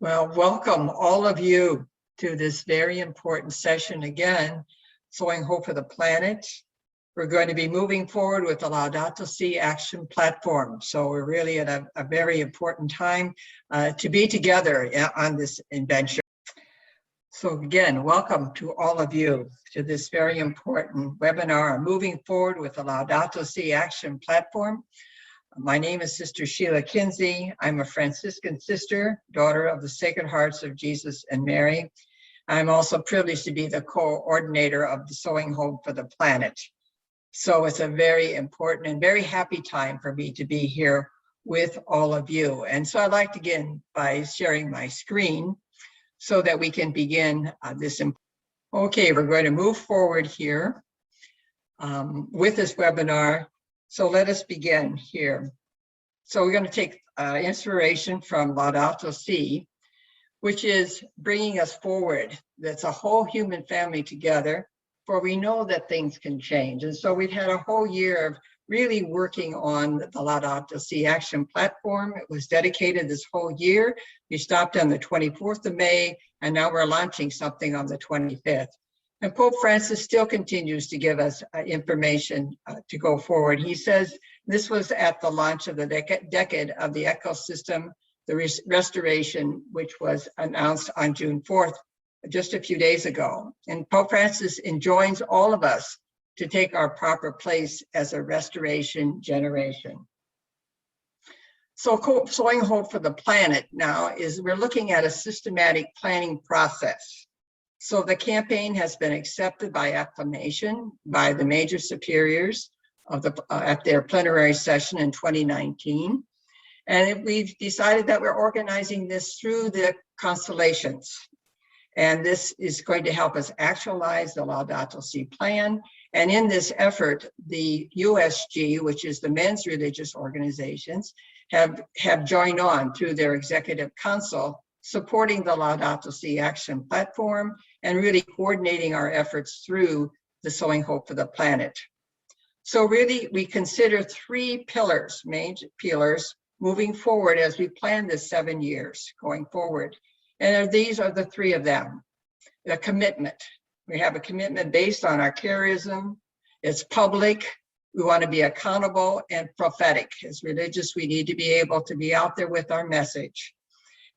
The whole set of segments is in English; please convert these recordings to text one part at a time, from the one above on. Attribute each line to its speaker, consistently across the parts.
Speaker 1: Well, welcome all of you to this very important session again, Sowing Hope for the Planet. We're going to be moving forward with the Laudato Si Action Platform. So we're really at a very important time to be together on this adventure. So again, welcome to all of you to this very important webinar on moving forward with the Laudato Si Action Platform. My name is Sister Sheila Kinsey. I'm a Franciscan sister, daughter of the Sacred Hearts of Jesus and Mary. I'm also privileged to be the coordinator of the Sowing Hope for the Planet. So it's a very important and very happy time for me to be here with all of you. And so I'd like to begin by sharing my screen so that we can begin this. Okay, we're going to move forward here with this webinar. So let us begin here. So we're going to take inspiration from Laudato Si, which is bringing us forward. That's a whole human family together, for we know that things can change. And so we've had a whole year of really working on the Laudato Si Action Platform. It was dedicated this whole year. We stopped on the 24th of May, and now we're launching something on the 25th. And Pope Francis still continues to give us information to go forward. He says this was at the launch of the decade of the ecosystem, the restoration, which was announced on June 4th, just a few days ago. And Pope Francis enjoins all of us to take our proper place as a restoration generation. So Sowing Hope for the Planet now is we're looking at a systematic planning process. So the campaign has been accepted by acclamation by the major superiors of at their plenary session in 2019. And we've decided that we're organizing this through the constellations. And this is going to help us actualize the Laudato Si plan. And in this effort, the USG, which is the men's religious organizations, have joined on through their executive council, supporting the Laudato Si Action Platform and really coordinating our efforts through the Sowing Hope for the Planet. So really, we consider three pillars, major pillars, moving forward as we plan this 7 years going forward. And these are the three of them. The commitment. We have a commitment based on our charism. It's public. We want to be accountable and prophetic. As religious, we need to be able to be out there with our message.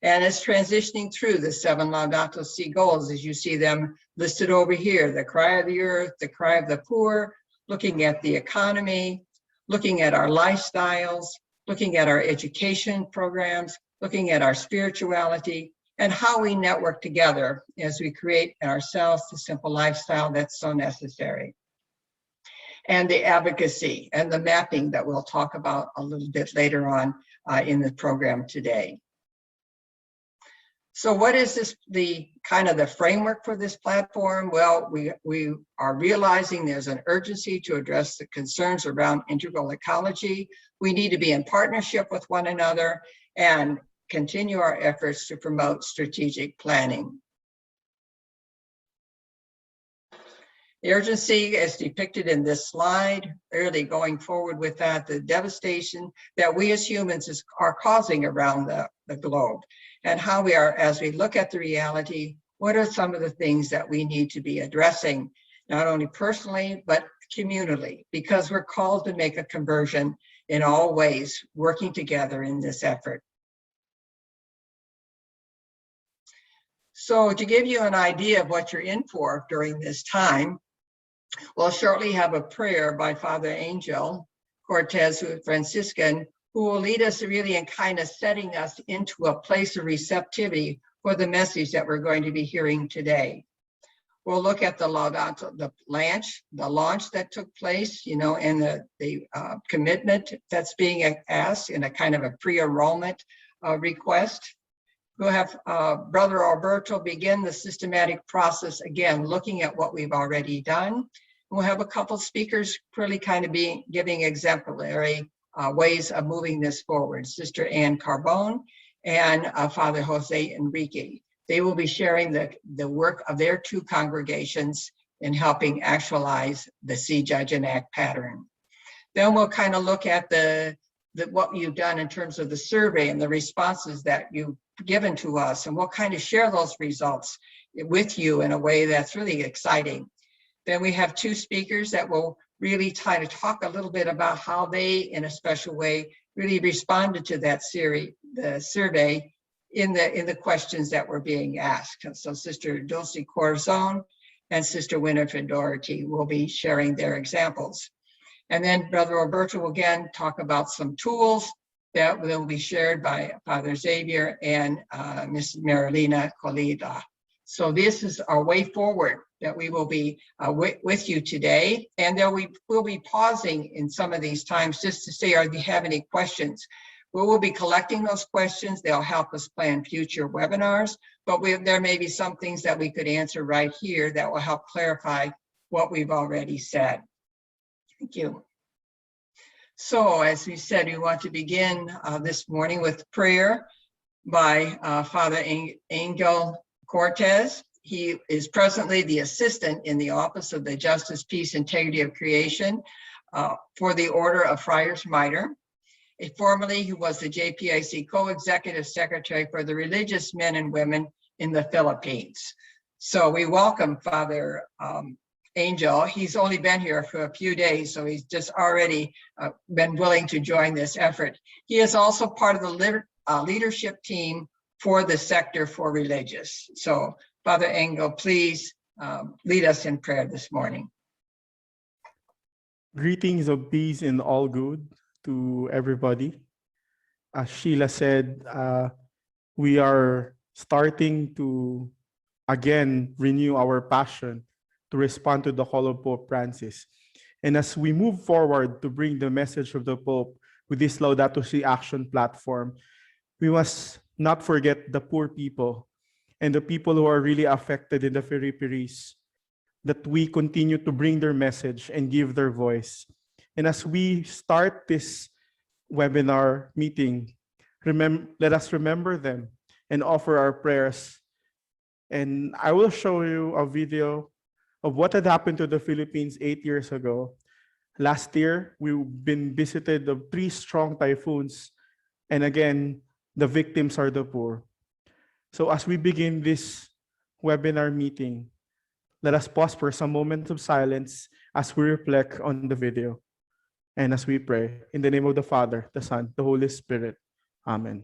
Speaker 1: And it's transitioning through the 7 Laudato Si goals as you see them listed over here: the cry of the earth, the cry of the poor, looking at the economy, looking at our lifestyles, looking at our education programs, looking at our spirituality, and how we network together as we create ourselves the simple lifestyle that's so necessary. And the advocacy and the mapping that we'll talk about a little bit later on in the program today. So what is this, the kind of the framework for this platform? Well, we are realizing there's an urgency to address the concerns around integral ecology. We need to be in partnership with one another and continue our efforts to promote strategic planning. The urgency is depicted in this slide, really going forward with that, the devastation that we as humans are causing around the globe, and how we are, as we look at the reality, what are some of the things that we need to be addressing, not only personally, but communally, because we're called to make a conversion in all ways, working together in this effort. So to give you an idea of what you're in for during this time, we'll shortly have a prayer by Father Angel Cortez, who is Franciscan, who will lead us really in kind of setting us into a place of receptivity for the message that we're going to be hearing today. We'll look at the Laudato, the launch that took place, you know, and the commitment that's being asked in a kind of a pre-enrollment request. We'll have Brother Alberto begin the systematic process, again, looking at what we've already done. We'll have a couple speakers really kind of giving exemplary ways of moving this forward. Sister Ann Carbone and Father Jose Enrique. They will be sharing the work of their two congregations in helping actualize the See, Judge, and Act pattern. Then we'll kind of look at the what you've done in terms of the survey and the responses that you've given to us, and we'll kind of share those results with you in a way that's really exciting. Then we have two speakers that will really try to talk a little bit about how they, in a special way, really responded to that the survey in the questions that were being asked. And so Sister Dulcie Corazon and Sister Winifred Doherty will be sharing their examples. And then Brother Roberto will again talk about some tools that will be shared by Father Xavier and Ms. Marilena Colida. So this is our way forward that we will be with you today. And we'll be pausing in some of these times just to say, do you have any questions? We will be collecting those questions. They'll help us plan future webinars, but there may be some things that we could answer right here that will help clarify what we've already said. Thank you. So as we said, we want to begin this morning with prayer by Father Angel Cortez. He is presently the assistant in the Office of the Justice, Peace, Integrity of Creation for the Order of Friars Minor. Formerly, he was the JPIC co-executive secretary for the religious men and women in the Philippines. So we welcome Father Angel. He's only been here for a few days, so he's just already been willing to join this effort. He is also part of the leadership team for the Sector for Religious. So Father Angel, please lead us in prayer this morning.
Speaker 2: Greetings of peace and all good to everybody. As Sheila said, we are starting to again renew our passion to respond to the call of Pope Francis. And as we move forward to bring the message of the Pope with this Laudato Si Action Platform, we must not forget the poor people and the people who are really affected in the peripheries, that we continue to bring their message and give their voice. And as we start this webinar meeting, let us remember them and offer our prayers. And I will show you a video of what had happened to the Philippines 8 years ago. Last year, we've been visited of 3 strong typhoons. And again, the victims are the poor. So as we begin this webinar meeting, let us pause for some moments of silence as we reflect on the video and as we pray. In the name of the Father, the Son, the Holy Spirit. Amen.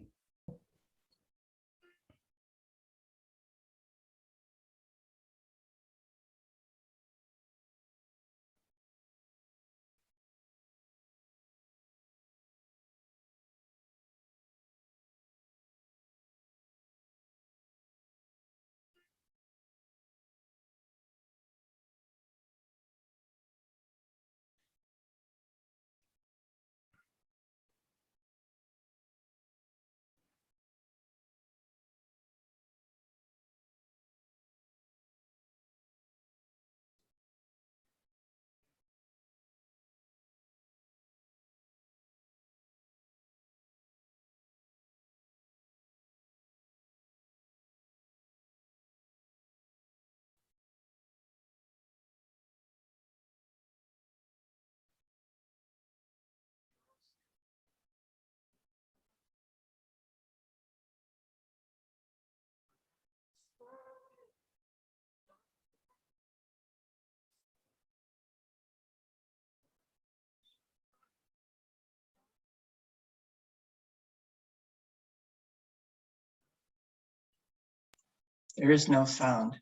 Speaker 1: There is no sound.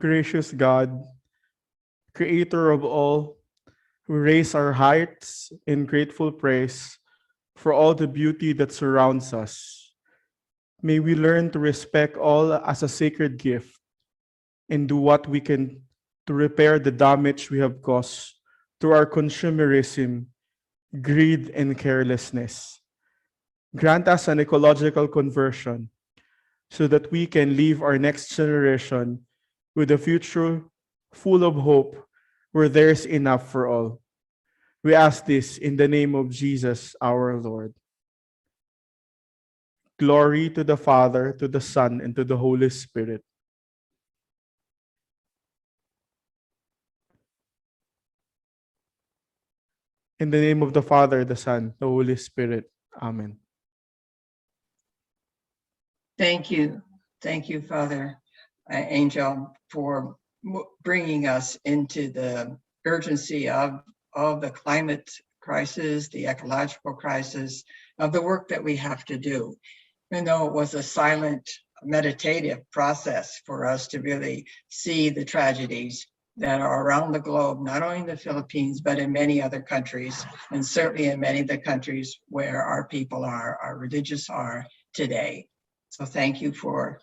Speaker 2: gracious God, creator of all, we raise our hearts in grateful praise for all the beauty that surrounds us. May we learn to respect all as a sacred gift and do what we can to repair the damage we have caused through our consumerism, greed, and carelessness. Grant us an ecological conversion so that we can leave our next generation with a future full of hope where there's enough for all. We ask this in the name of Jesus our Lord. Glory to the Father, to the Son, and to the Holy Spirit. In the name of the Father, the Son, the Holy Spirit. Amen.
Speaker 1: Thank you. Thank you, Father Angel, for bringing us into the urgency of the climate crisis, the ecological crisis, of the work that we have to do. Even though it was a silent, meditative process for us to really see the tragedies that are around the globe, not only in the Philippines, but in many other countries, and certainly in many of the countries where our people are, our religious are today. So thank you for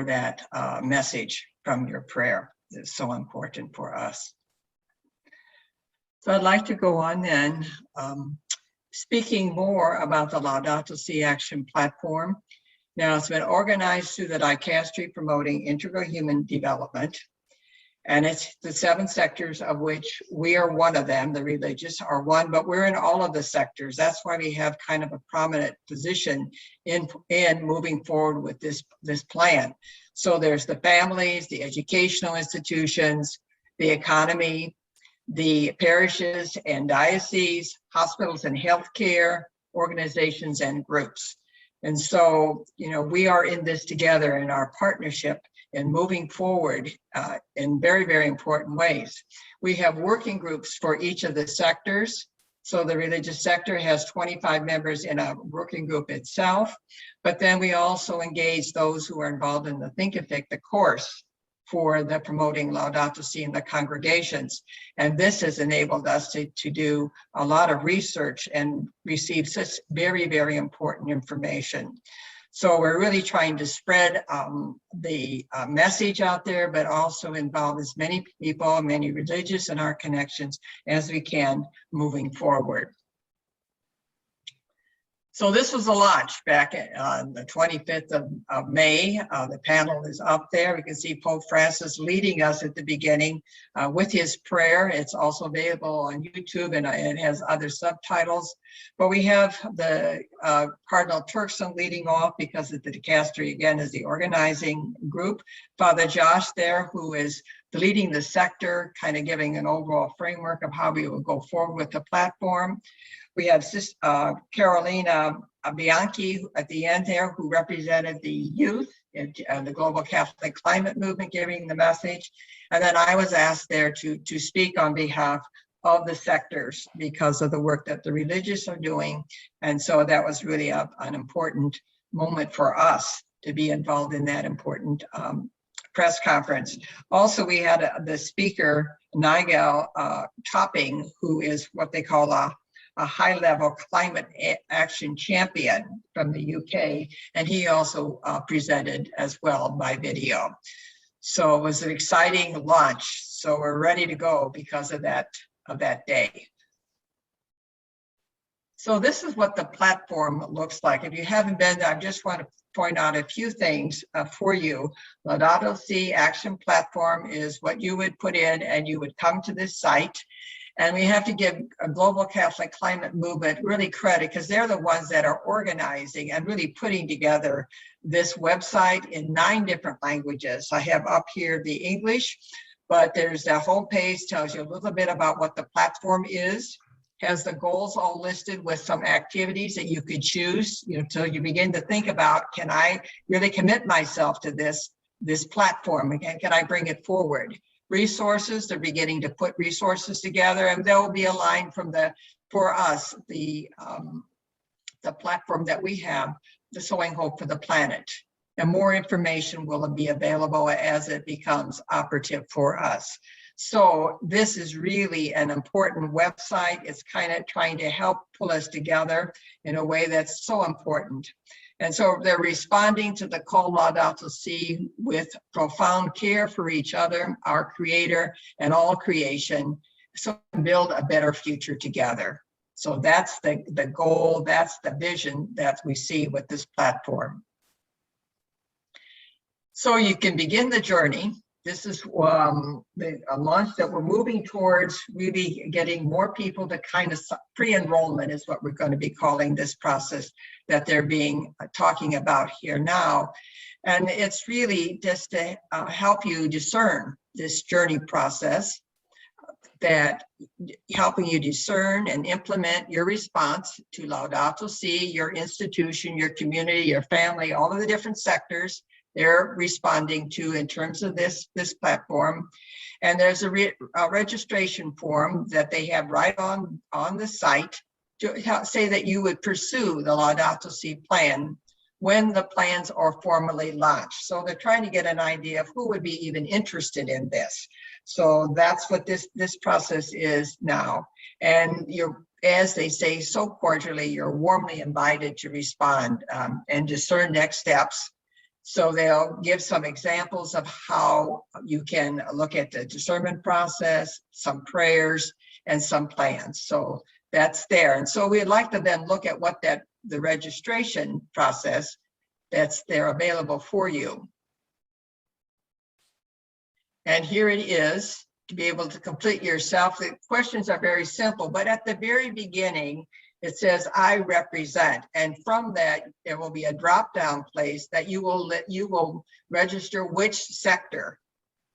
Speaker 1: that message from your prayer. It's so important for us. So I'd like to go on then, speaking more about the Laudato Si Action Platform. Now, it's been organized through the dicastery promoting integral human development, and it's the 7 sectors of which we are one of them. The religious are one, but we're in all of the sectors. That's why we have kind of a prominent position in moving forward with this plan. So there's the families, the educational institutions, the economy, the parishes and dioceses, hospitals and healthcare, organizations and groups. And so, we are in this together in our partnership and moving forward in very, very important ways. We have working groups for each of the sectors. So the religious sector has 25 members in a working group itself, but then we also engage those who are involved in the Thinkific, the course for the promoting Laudato Si in the congregations. And this has enabled us to do a lot of research and receive such very, very important information. So we're really trying to spread the message out there, but also involve as many people, many religious in our connections as we can moving forward. So this was a launch back on the 25th of May. The panel is up there. We can see Pope Francis leading us at the beginning with his prayer. It's also available on YouTube, and it has other subtitles. But we have the Cardinal Turkson leading off because of the dicastery, again, is the organizing group. Father Josh there, who is leading the sector, kind of giving an overall framework of how we will go forward with the platform. We have Carolina Bianchi at the end there, who represented the youth and the Global Catholic Climate Movement, giving the message. And then I was asked there to speak on behalf of the sectors because of the work that the religious are doing. And so that was really an important moment for us to be involved in that important press conference. Also, we had the speaker, Nigel Topping, who is what they call a high-level climate action champion from the UK, and he also presented as well by video. So it was an exciting launch. So we're ready to go because of that day. So this is what the platform looks like. If you haven't been there, I just want to point out a few things for you. Laudato Si Action Platform is what you would put in, and you would come to this site. And we have to give a Global Catholic Climate Movement really credit, because they're the ones that are organizing and really putting together this website in 9 different languages. I have up here the English, but there's the whole page, tells you a little bit about what the platform is, has the goals all listed with some activities that you could choose, until you begin to think about, can I really commit myself to this platform? Again, can I bring it forward? Resources, they're beginning to put resources together, and there will be a line from for us, the platform that we have, the Sowing Hope for the Planet. and more information will be available as it becomes operative for us. So this is really an important website. It's kind of trying to help pull us together in a way that's so important. And so they're responding to the call Laudato Si with profound care for each other, our Creator, and all creation, so we can build a better future together. So that's the goal, that's the vision that we see with this platform. So you can begin the journey. This is a launch that we're moving towards, really getting more people to kind of pre-enrollment is what we're going to be calling this process that they're being talking about here now. And it's really just to help you discern this journey process, that helping you discern and implement your response to Laudato Si, your institution, your community, your family, all of the different sectors they're responding to in terms of this platform. And there's a registration form that they have right on the site to say that you would pursue the Laudato Si plan when the plans are formally launched. So they're trying to get an idea of who would be even interested in this. So that's what this process is now. And you're, as they say so cordially, you're warmly invited to respond and discern next steps. So they'll give some examples of how you can look at the discernment process, some prayers, and some plans. So that's there. And so we'd like to then look at what the registration process that's there available for you. And here it is to be able to complete yourself. The questions are very simple, but at the very beginning, it says, I represent. And from that, there will be a drop-down place that you will register which sector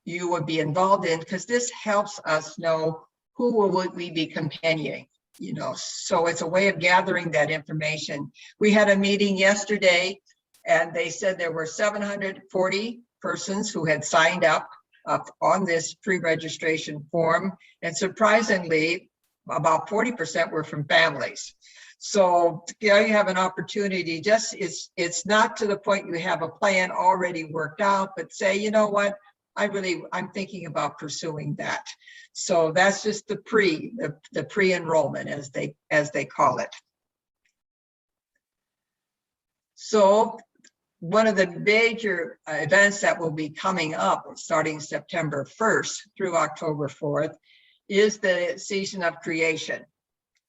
Speaker 1: you would be involved in, because this helps us know who will we be companioning. You know, so it's a way of gathering that information. We had a meeting yesterday, and they said there were 740 persons who had signed up on this pre-registration form, and surprisingly, about 40% were from families. So you have an opportunity. Just it's not to the point you have a plan already worked out, but say, you know what, I'm thinking about pursuing that. So that's just the pre-enrollment as they call it. So one of the major events that will be coming up starting September 1st through October 4th is the season of creation.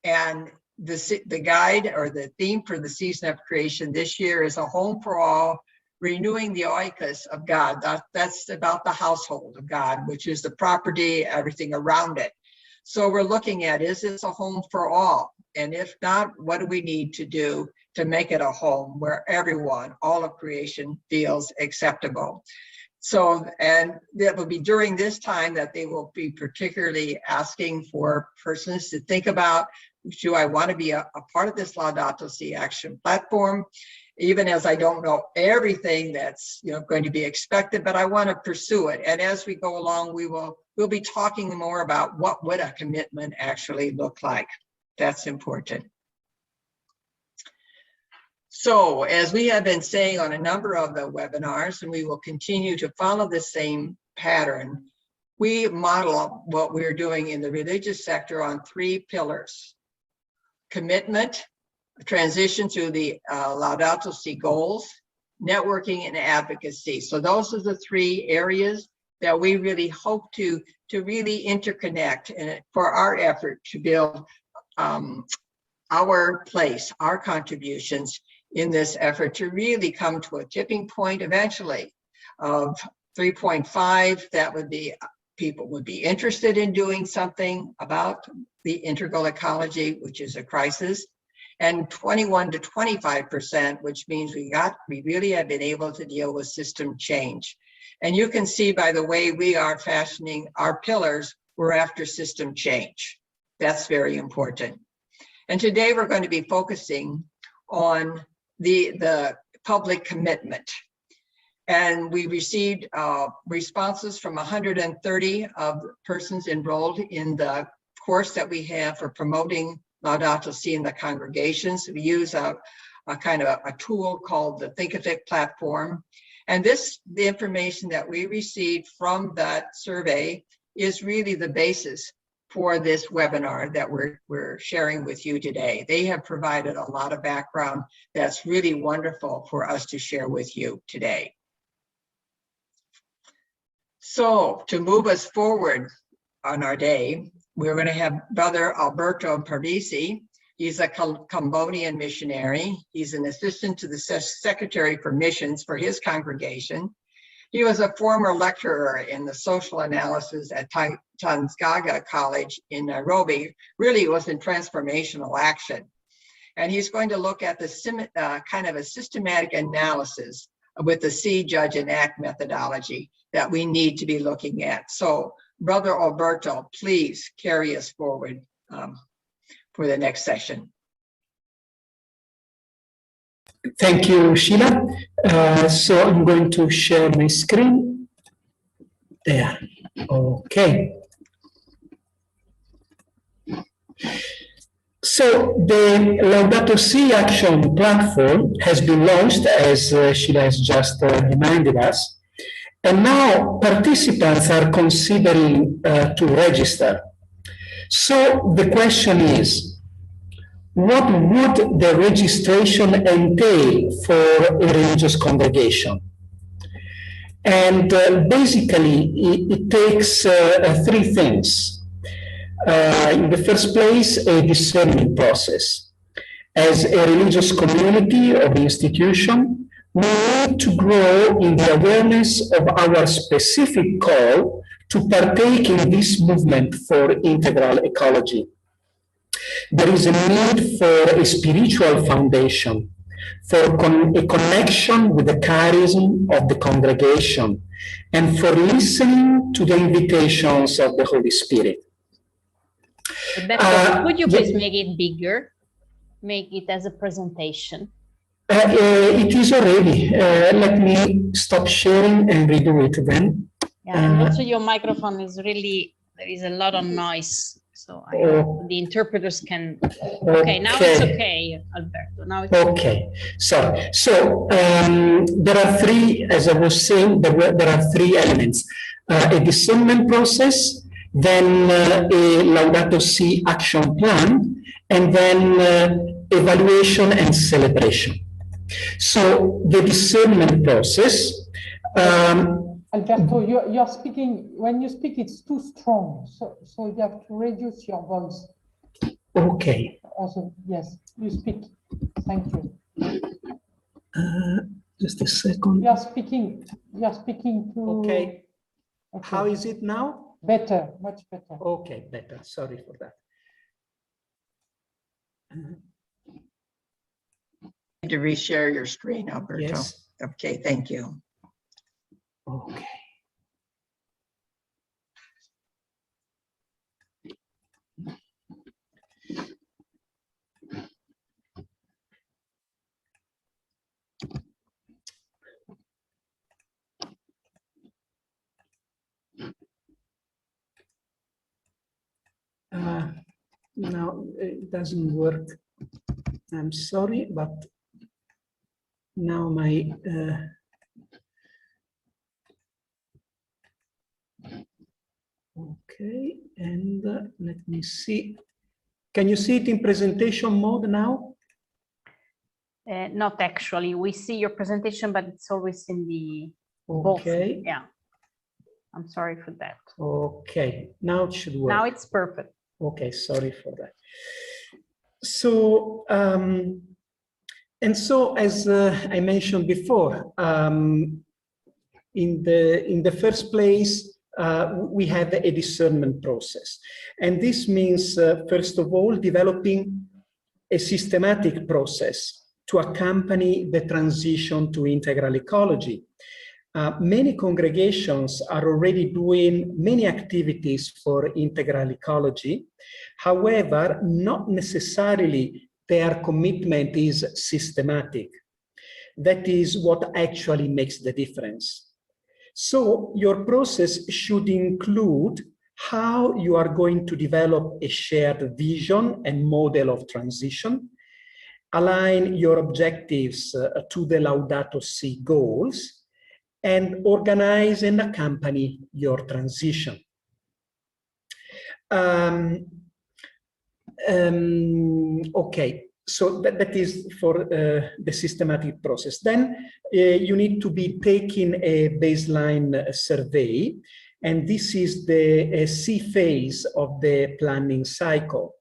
Speaker 1: And the guide or the theme for the season of creation this year is a home for all, renewing the oikos of God. That's about the household of God, which is the property, everything around it. So we're looking at, is this a home for all? And if not, what do we need to do to make it a home where everyone, all of creation, feels acceptable? So, and that will be during this time that they will be particularly asking for persons to think about, do I want to be a part of this Laudato Si Action Platform? Even as I don't know everything that's going to be expected, but I want to pursue it. And as we go along, we'll be talking more about what would a commitment actually look like. That's important. So as we have been saying on a number of the webinars, and we will continue to follow the same pattern, we model what we're doing in the religious sector on 3 pillars: commitment, transition to the Laudato Si goals, networking, and advocacy. So those are the 3 areas that we really hope to really interconnect and for our effort to build our place, our contributions in this effort to really come to a tipping point eventually of 3.5. That would be people would be interested in doing something about the integral ecology, which is a crisis, and 21 to 25%, which means we really have been able to deal with system change. And you can see by the way we are fashioning our pillars, we're after system change. That's very important. And today we're going to be focusing on the public commitment. And we received responses from 130 of persons enrolled in the course that we have for promoting Laudato Si in the congregations. We use a a kind of a tool called the Think of It platform. And the information that we received from that survey is really the basis for this webinar that we're sharing with you today. They have provided a lot of background that's really wonderful for us to share with you today. So to move us forward on our day, we're going to have Brother Alberto Parisi. He's a Cambodian missionary. He's an assistant to the Secretary for Missions for his congregation. He was a former lecturer in the social analysis at Tanzgaga College in Nairobi. Really was in transformational action. And he's going to look at the kind of a systematic analysis with the see, judge, and act methodology that we need to be looking at. So, Brother Alberto, please carry us forward for the next session.
Speaker 3: Thank you, Sheila. So I'm going to share my screen. There. Okay. So the Laudato Si Action Platform has been launched, as Sheila has just reminded us. And now participants are considering to register. So the question is, what would the registration entail for a religious congregation? And basically, it takes three things. In the first place, a discernment process. As a religious community or institution, we need to grow in the awareness of our specific call to partake in this movement for integral ecology. There is a need for a spiritual foundation, for a connection with the charism of the congregation, and for listening to the invitations of the Holy Spirit.
Speaker 4: Could you please make it bigger? Make it as a presentation.
Speaker 3: It is already. Let me stop sharing and redo it then.
Speaker 4: Yeah, and also your microphone is really, there is a lot of noise. So I hope the interpreters can. Okay, now it's okay, Alberto. Now it's
Speaker 3: okay. So there are three, as I was saying, there are three elements: a discernment process, then a Laudato Si action plan, and then evaluation and celebration. So the discernment process.
Speaker 5: Alberto, you're speaking, when you speak, it's too strong. So you have to reduce your voice.
Speaker 3: Okay.
Speaker 5: Also, yes, you speak. Thank you.
Speaker 3: Just a second.
Speaker 5: You're speaking to.
Speaker 3: Okay. How is it now?
Speaker 5: Better, much better.
Speaker 3: Okay, better. Sorry for that.
Speaker 1: To reshare your screen, Alberto.
Speaker 3: Yes.
Speaker 1: Okay, thank you.
Speaker 3: Okay. No, it doesn't work. I'm sorry, but now my okay, and let me see. Can you see it in presentation mode now?
Speaker 4: not actually. We see your presentation, but it's always in the
Speaker 3: Okay.
Speaker 4: both. Yeah. I'm sorry for that.
Speaker 3: Okay, now it should work.
Speaker 4: Now it's perfect.
Speaker 3: Okay, sorry for that. So, and so as I mentioned before, in the first place, we have a discernment process. And this means, first of all, developing a systematic process to accompany the transition to integral ecology. Many congregations are already doing many activities for integral ecology. However, not necessarily their commitment is systematic. That is what actually makes the difference. So your process should include how you are going to develop a shared vision and model of transition, align your objectives to the Laudato Si goals, and organize and accompany your transition. Okay, so that is for the systematic process. Then you need to be taking a baseline survey, and this is the C phase of the planning cycle.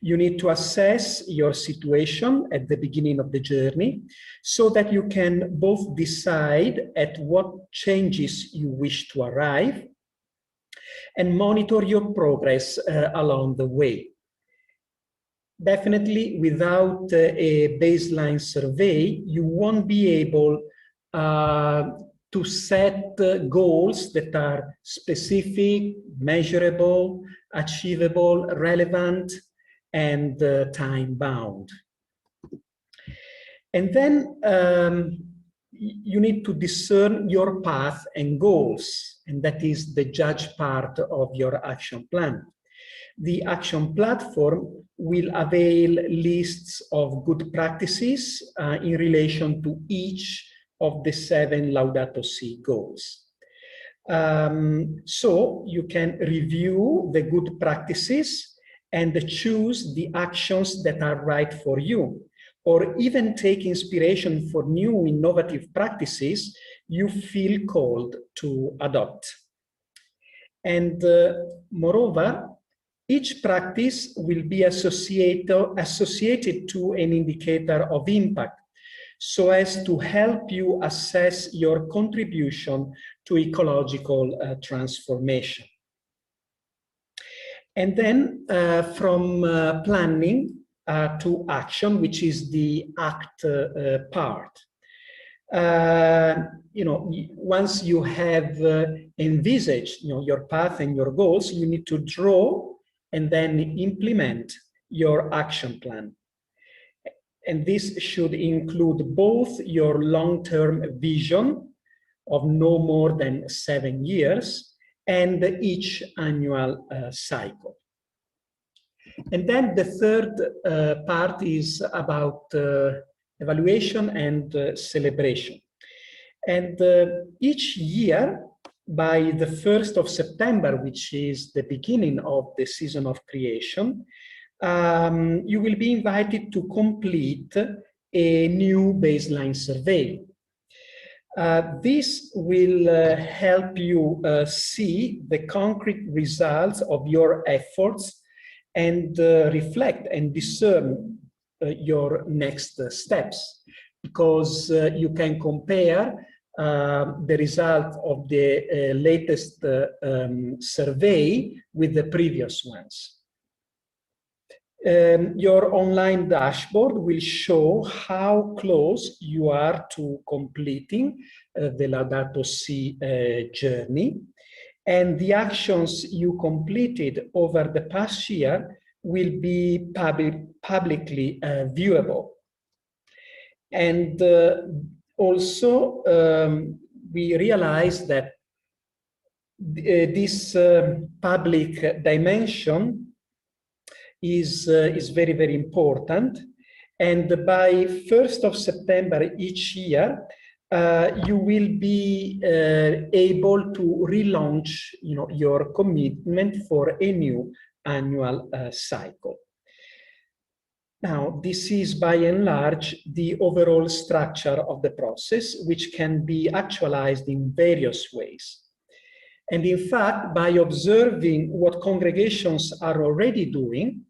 Speaker 3: You need to assess your situation at the beginning of the journey so that you can both decide at what changes you wish to arrive and monitor your progress along the way. Definitely, without a baseline survey, you won't be able to set goals that are specific, measurable, achievable, relevant, and time-bound. And then you need to discern your path and goals, and that is the judge part of your action plan. The action platform will avail lists of good practices in relation to each of the 7 Laudato Si goals. So you can review the good practices and choose the actions that are right for you, or even take inspiration for new innovative practices you feel called to adopt. And moreover, each practice will be associated to an indicator of impact, so as to help you assess your contribution to ecological transformation. And then from planning to action, which is the act part. Once you have envisaged your path and your goals, you need to draw and then implement your action plan. And this should include both your long-term vision of no more than 7 years and each annual cycle. And then the third part is about evaluation and celebration. And each year, by the 1st of September, which is the beginning of the season of creation, you will be invited to complete a new baseline survey. This will help you see the concrete results of your efforts and reflect and discern your next steps, because you can compare the result of the latest survey with the previous ones. Your online dashboard will show how close you are to completing the Laudato Si journey, and the actions you completed over the past year will be publicly viewable. And also, we realize that this public dimension is very, very important. And by 1st of September each year, you will be able to relaunch your commitment for a new annual cycle. Now, this is by and large the overall structure of the process, which can be actualized in various ways. And in fact, by observing what congregations are already doing,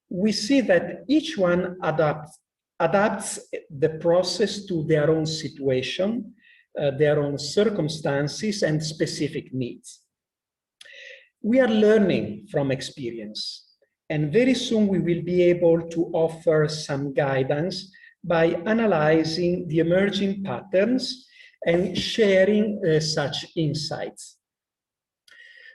Speaker 3: we see that each one adapts the process to their own situation, their own circumstances, and specific needs. We are learning from experience, and very soon we will be able to offer some guidance by analyzing the emerging patterns and sharing such insights,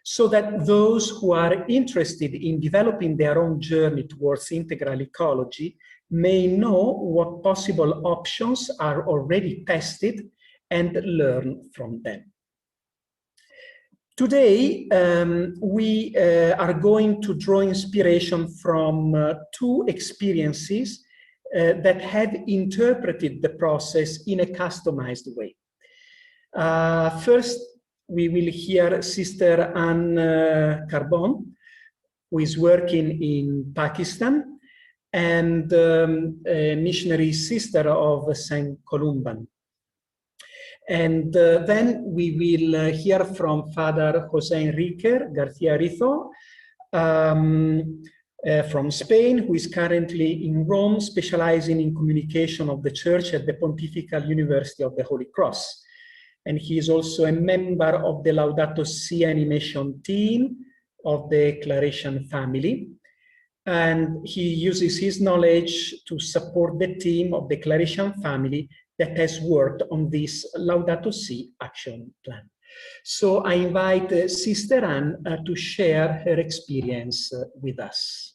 Speaker 3: so that those who are interested in developing their own journey towards integral ecology may know what possible options are already tested and learn from them. Today, we are going to draw inspiration from 2 experiences that have interpreted the process in a customized way. First, we will hear Sister Anne Carbon, who is working in Pakistan, and a missionary sister of St. Columban. And then we will hear from Father Jose Enrique Garcia Rizo from Spain, who is currently in Rome, specializing in communication of the Church at the Pontifical University of the Holy Cross. And he is also a member of the Laudato Si animation team of the Claration family. And he uses his knowledge to support the team of the Claration family that has worked on this Laudato Si action plan. So I invite Sister Anne to share her experience with us.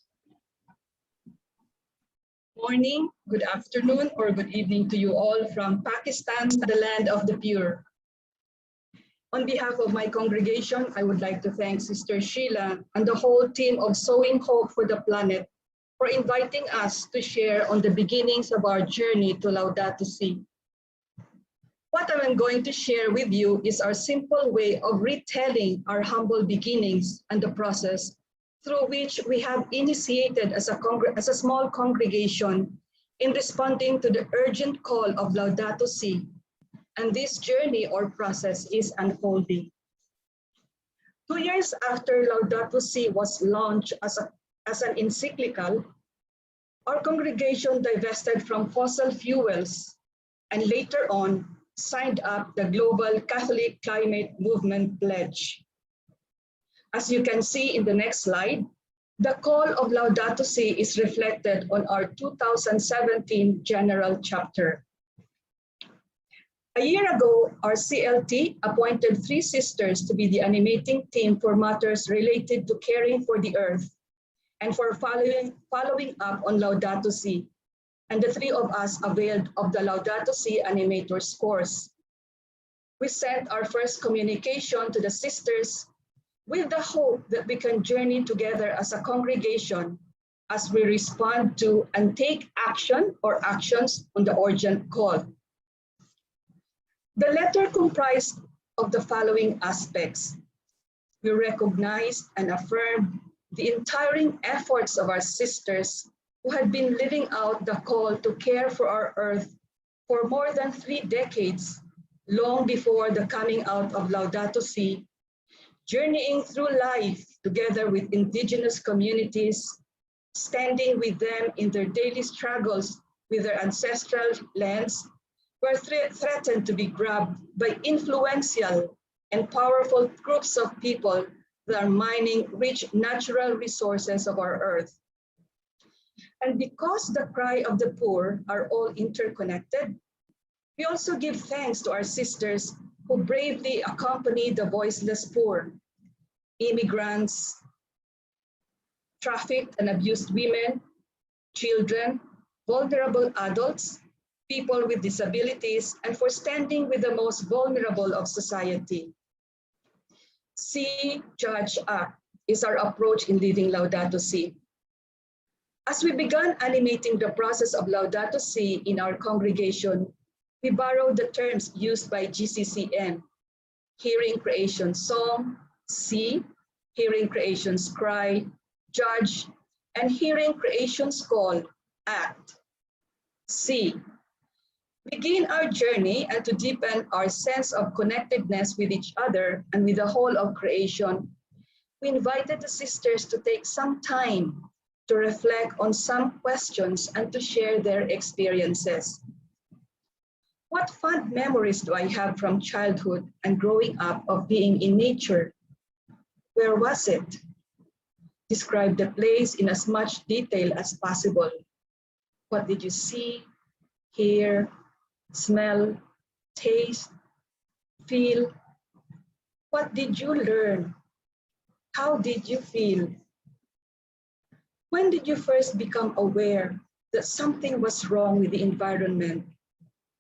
Speaker 6: Morning, good afternoon, or good evening to you all from Pakistan, the land of the pure. On behalf of my congregation, I would like to thank Sister Sheila and the whole team of Sowing Hope for the Planet for inviting us to share on the beginnings of our journey to Laudato Si. What I'm going to share with you is our simple way of retelling our humble beginnings and the process through which we have initiated as a small congregation in responding to the urgent call of Laudato Si. And this journey or process is unfolding. 2 years after Laudato Si was launched as an encyclical, our congregation divested from fossil fuels and later on signed up the Global Catholic Climate Movement Pledge. As you can see in the next slide, the call of Laudato Si is reflected on our 2017 General Chapter. A year ago, our CLT appointed 3 sisters to be the animating team for matters related to caring for the earth and for following up on Laudato Si. And the 3 of us availed of the Laudato Si animators course. We sent our first communication to the sisters with the hope that we can journey together as a congregation as we respond to and take action or actions on the urgent call. The letter comprised of the following aspects. We recognized and affirmed the enduring efforts of our sisters who had been living out the call to care for our earth for more than 3 decades, long before the coming out of Laudato Si, journeying through life together with indigenous communities, standing with them in their daily struggles with their ancestral lands, were threatened to be grabbed by influential and powerful groups of people that are mining rich natural resources of our earth. And because the cry of the poor are all interconnected, we also give thanks to our sisters who bravely accompany the voiceless poor, immigrants, trafficked and abused women, children, vulnerable adults, people with disabilities, and for standing with the most vulnerable of society. See, judge, act is our approach in living Laudato Si. As we began animating the process of Laudato Si in our congregation, we borrowed the terms used by GCCN, hearing creation song, see, hearing creation's cry, judge, and hearing creation's call, act, see. Begin our journey and to deepen our sense of connectedness with each other and with the whole of creation, we invited the sisters to take some time to reflect on some questions and to share their experiences. What fond memories do I have from childhood and growing up of being in nature? Where was it? Describe the place in as much detail as possible. What did you see, hear, smell, taste, feel? What did you learn? How did you feel? When did you first become aware that something was wrong with the environment,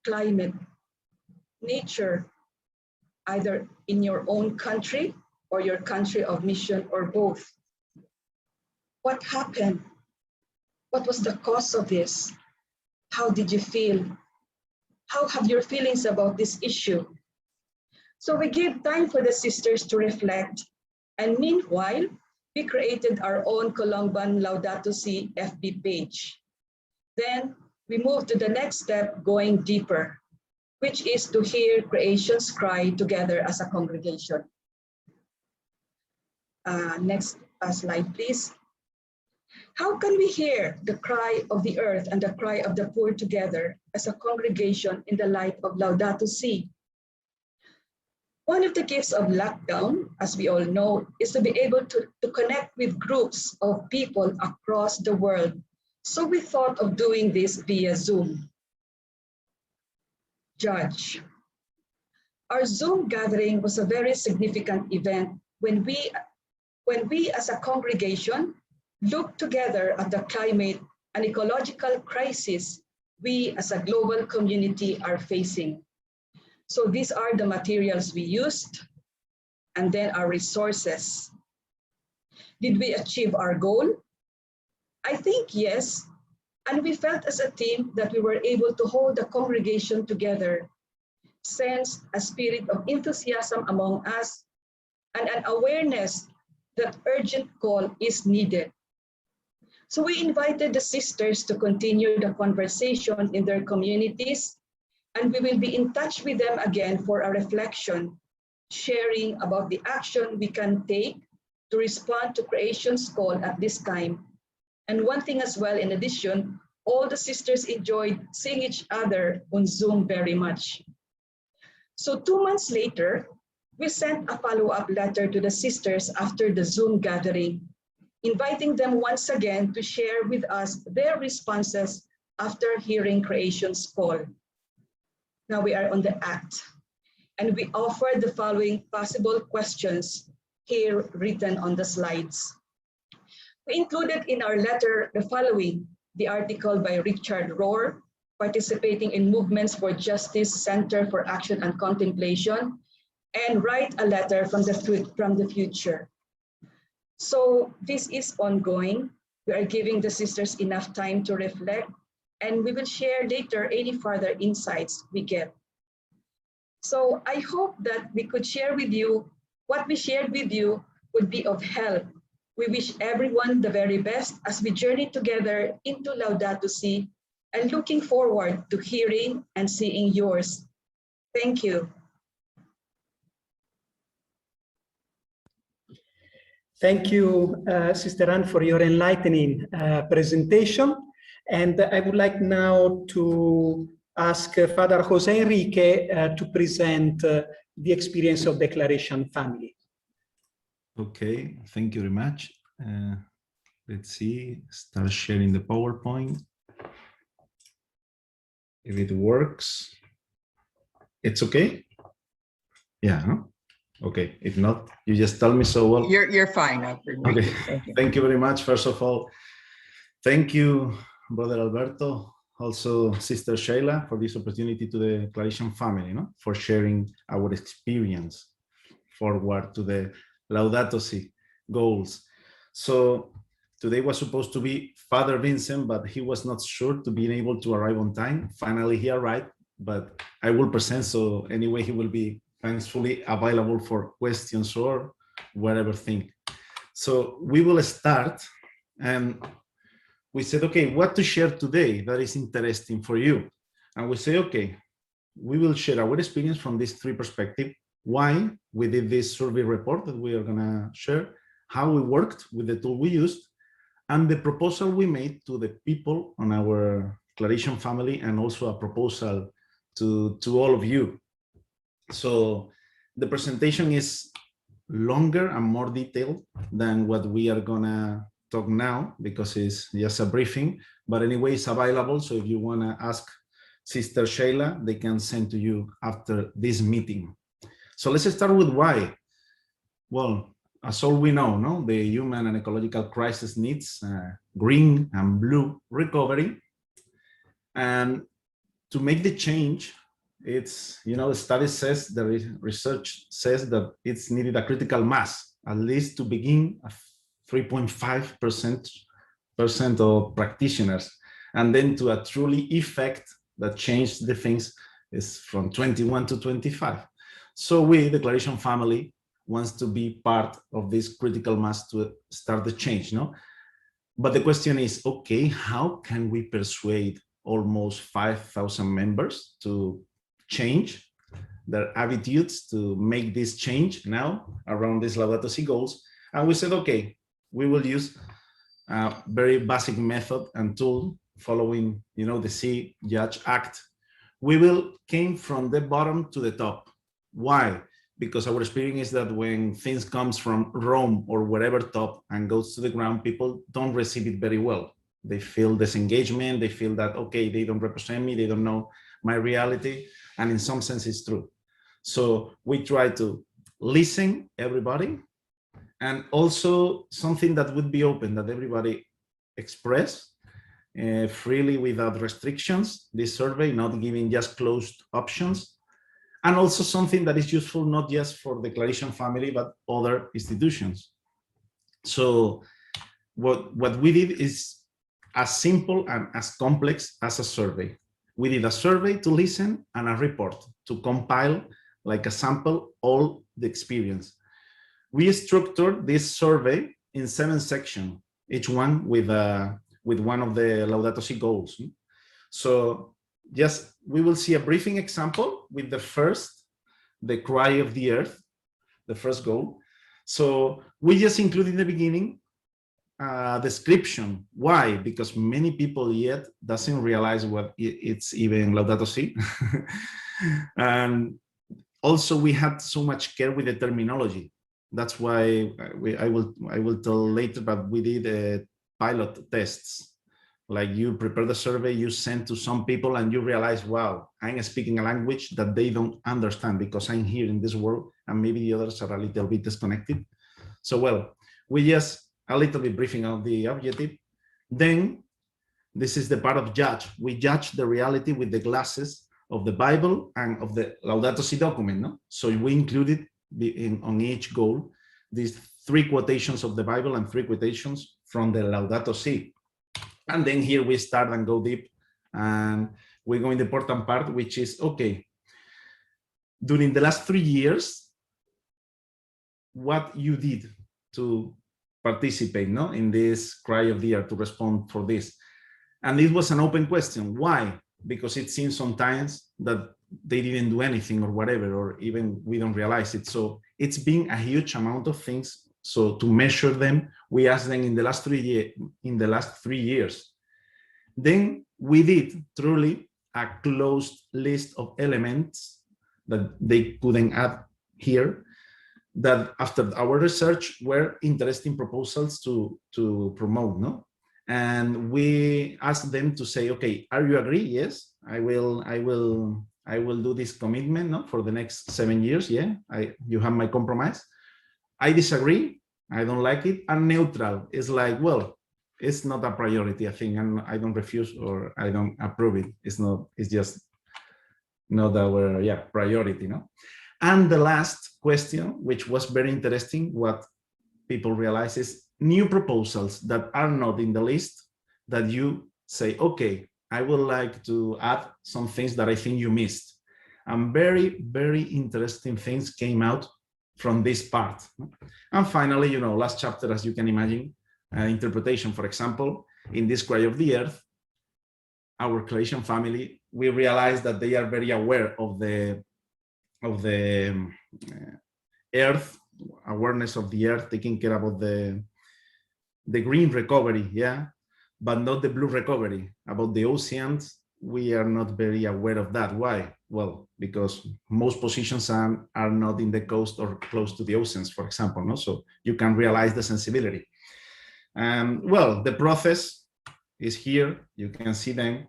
Speaker 6: climate, nature, either in your own country or your country of mission or both? What happened? What was the cause of this? How did you feel? How have your feelings about this issue? So we gave time for the sisters to reflect. And meanwhile, we created our own Columban Laudato Si FB page. Then we moved to the next step, going deeper, which is to hear creation's cry together as a congregation. Next slide, please. How can we hear the cry of the earth and the cry of the poor together as a congregation in the light of Laudato Si? One of the gifts of lockdown, as we all know, is to be able to connect with groups of people across the world. So we thought of doing this via Zoom. Judge. Our Zoom gathering was a very significant event when we as a congregation looked together at the climate and ecological crisis we as a global community are facing. So these are the materials we used, and then our resources. Did we achieve our goal? I think yes, and we felt as a team that we were able to hold the congregation together, sense a spirit of enthusiasm among us, and an awareness that urgent call is needed. So we invited the sisters to continue the conversation in their communities, and we will be in touch with them again for a reflection, sharing about the action we can take to respond to creation's call at this time. And one thing as well, in addition, all the sisters enjoyed seeing each other on Zoom very much. So 2 months later, we sent a follow-up letter to the sisters after the Zoom gathering, inviting them once again to share with us their responses after hearing creation's call. Now we are on the act, and we offer the following possible questions here written on the slides. We included in our letter the following: the article by Richard Rohr, participating in movements for justice, Center for Action and Contemplation, and write a letter from the future. So this is ongoing. We are giving the sisters enough time to reflect, and we will share later any further insights we get. So I hope that we could share with you what we shared with you would be of help. We wish everyone the very best as we journey together into Laudato Si, and looking forward to hearing and seeing yours. Thank you.
Speaker 3: Thank you, Sister Anne, for your enlightening presentation. And I would like now to ask Father Jose Enrique to present the experience of Declaration family.
Speaker 7: Okay, thank you very much. Let's see, start sharing the PowerPoint. If it works, it's okay? Yeah, no? Okay, if not, you just tell me so well.
Speaker 1: You're fine.
Speaker 7: Okay, thank you very much. First of all, thank you, Brother Alberto, also Sister Sheila, for this opportunity to the Declaration family, for sharing our experience forward to the Laudato Si goals. So today was supposed to be Father Vincent, but he was not sure to being able to arrive on time. Finally, he arrived, but I will present, so anyway, he will be thankfully available for questions or whatever thing. So we will start, and we said, okay, what to share today that is interesting for you? And we say, okay, we will share our experience from these three perspectives: why we did this survey report that we are gonna share, how we worked with the tool we used, and the proposal we made to the people on our Declaration family, and also a proposal to all of you. So the presentation is longer and more detailed than what we are gonna talk now, because it's just a briefing, but anyway, it's available. So if you wanna ask Sister Sheila, they can send to you after this meeting. So let's start with why. Well, as all we know, the human and ecological crisis needs green and blue recovery. And to make the change, it's, the study says, the research says that it's needed a critical mass, at least to begin, 3.5% of practitioners. And then to a truly effect that changed the things is from 21 to 25. So we, the Declaration family, wants to be part of this critical mass to start the change, no? But the question is, okay, how can we persuade almost 5,000 members to change their attitudes, to make this change now around these Laudato Si goals? And we said, okay, we will use a very basic method and tool following, the See, Judge, Act. We will came from the bottom to the top. Why? Because our experience is that when things comes from Rome or wherever top and goes to the ground, people don't receive it very well. They feel disengagement. They feel that, okay, they don't represent me. They don't know my reality. And in some sense, it's true. So we try to listen everybody, and also something that would be open, that everybody express freely without restrictions, this survey, not giving just closed options. And also something that is useful, not just for the Declaration family, but other institutions. So what we did is as simple and as complex as a survey. We did a survey to listen and a report to compile, like a sample, all the experience. We structured this survey in 7 sections, each one with one of the Laudato Si goals. So just, we will see a briefing example with the cry of the earth, the first goal. So we just include in the beginning a description. Why? Because many people yet doesn't realize what it's even Laudato Si. And also we had so much care with the terminology. That's why I will tell later, but we did pilot tests. Like, you prepare the survey, you send to some people, and you realize, wow, I'm speaking a language that they don't understand because I'm here in this world, and maybe the others are a little bit disconnected. So, well, we just a little bit briefing on the objective. Then this is the part of judge. We judge the reality with the glasses of the Bible and of the Laudato Si document. No? So we included on each goal these 3 quotations of the Bible and 3 quotations from the Laudato Si. And then here we start and go deep, and we go in the important part, which is, okay, during the last 3 years, what you did to participate, no, in this cry of the earth, to respond for this. And it was an open question. Why? Because it seems sometimes that they didn't do anything or whatever, or even we don't realize it. So it's been a huge amount of things. So to measure them, we asked them in the last 3 years. Then we did truly a closed list of elements that they couldn't add here, that after our research were interesting proposals to promote, no? And we asked them to say, okay, are you agree? Yes, I will do this commitment, no, for the next 7 years. Yeah, you have my compromise. I disagree, I don't like it. And neutral is like, well, it's not a priority, I think, and I don't refuse or I don't approve it. It's just not our priority, no? And the last question, which was very interesting, what people realize is new proposals that are not in the list, that you say, okay, I would like to add some things that I think you missed. And very, very interesting things came out from this part. And finally, last chapter, as you can imagine, interpretation. For example, in this cry of the earth, our Declaration family, we realized that they are very aware of the earth, awareness of the earth, taking care about the green recovery, yeah, but not the blue recovery. About the oceans, we are not very aware of that. Why? Well, because most positions are not in the coast or close to the oceans, for example, no? So you can realize the sensibility. Well, the process is here, you can see them.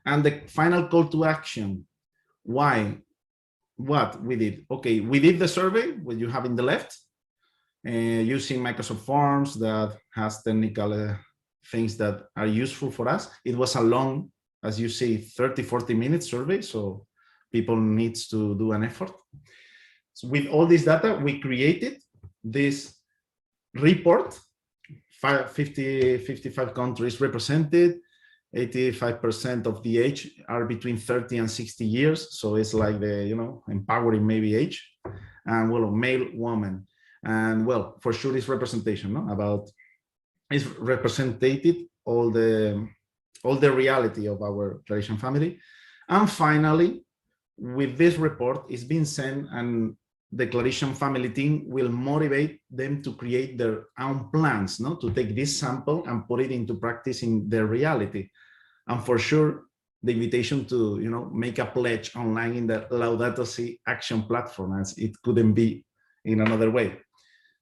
Speaker 7: And the final call to action, why? What we did? Okay, we did the survey, what you have in the left, using Microsoft Forms that has technical things that are useful for us. It was a long, as you see, 30-40 minute survey, so people needs to do an effort. So with all this data, we created this report, 55 countries represented, 85% of the age are between 30 and 60 years. So it's like the, you know, empowering maybe age, and well, male, woman. And well, for sure it's representation, no? About, it's represented all the reality of our Claration family. And finally, with this report, it's been sent, and the Claration family team will motivate them to create their own plans, no? To take this sample and put it into practice in their reality. And for sure, the invitation to, you know, make a pledge online in the Laudato Si Action Platform, as it couldn't be in another way.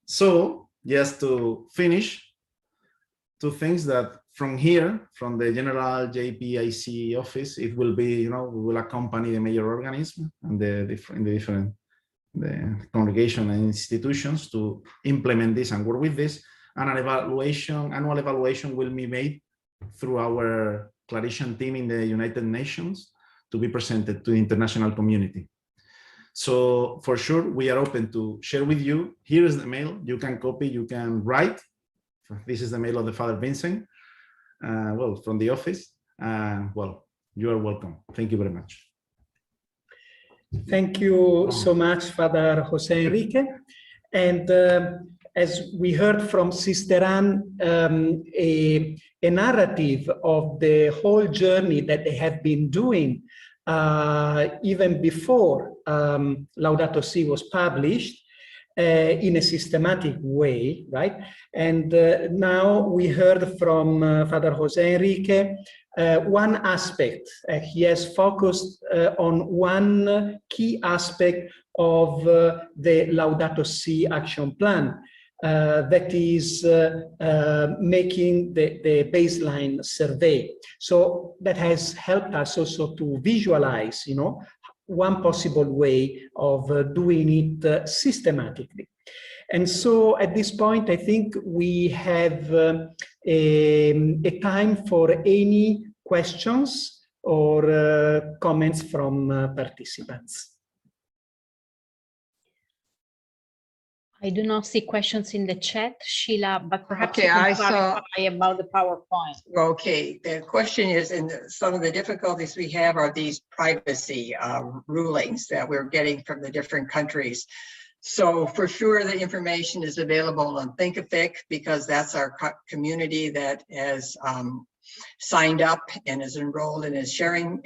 Speaker 7: So just to finish, two things that from here, from the general JPIC office, it will be, you know, we will accompany the major organism and the different congregation and institutions to implement this and work with this. And an evaluation, annual evaluation will be made through our Claration team in the United Nations to be presented to the international community. So for sure, we are open to share with you. Here is the mail. You can copy, you can write. This is the mail of the Father Vincent, well, from the office. Well, you are welcome. Thank you very much.
Speaker 3: Thank you so much, Father Jose Enrique. And as we heard from Sister Anne, a narrative of the whole journey that they have been doing even before Laudato Si was published in a systematic way, right? And now we heard from Father Jose Enrique one aspect. He has focused on one key aspect of the Laudato Si action plan, that is making the baseline survey. So that has helped us also to visualize, you know, one possible way of doing it systematically. And so at this point, I think we have a time for any questions or comments from participants.
Speaker 4: I do not see questions in the chat, Sheila, but perhaps
Speaker 1: Okay,
Speaker 4: you can
Speaker 1: I saw-
Speaker 4: clarify about the PowerPoint.
Speaker 1: Okay, the question is, and some of the difficulties we have are these privacy rulings that we're getting from the different countries. So for sure, the information is available on Thinkific, because that's our community that has signed up and is enrolled and is sharing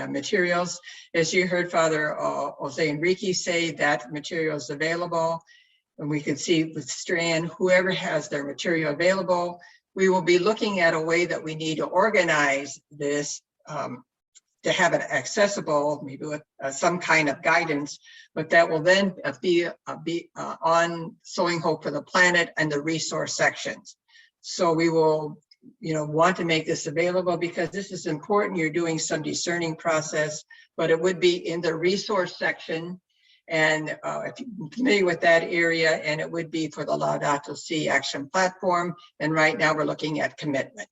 Speaker 1: materials. As you heard Father Jose Enrique say, that material is available. And we can see with Strand, whoever has their material available, we will be looking at a way that we need to organize this to have it accessible, maybe with some kind of guidance, but that will then be on Sowing Hope for the Planet and the resource sections. So we will, you know, want to make this available because this is important. You're doing some discerning process, but it would be in the resource section. And if you're familiar with that area, and it would be for the Laudato Si Action Platform. And right now we're looking at commitment.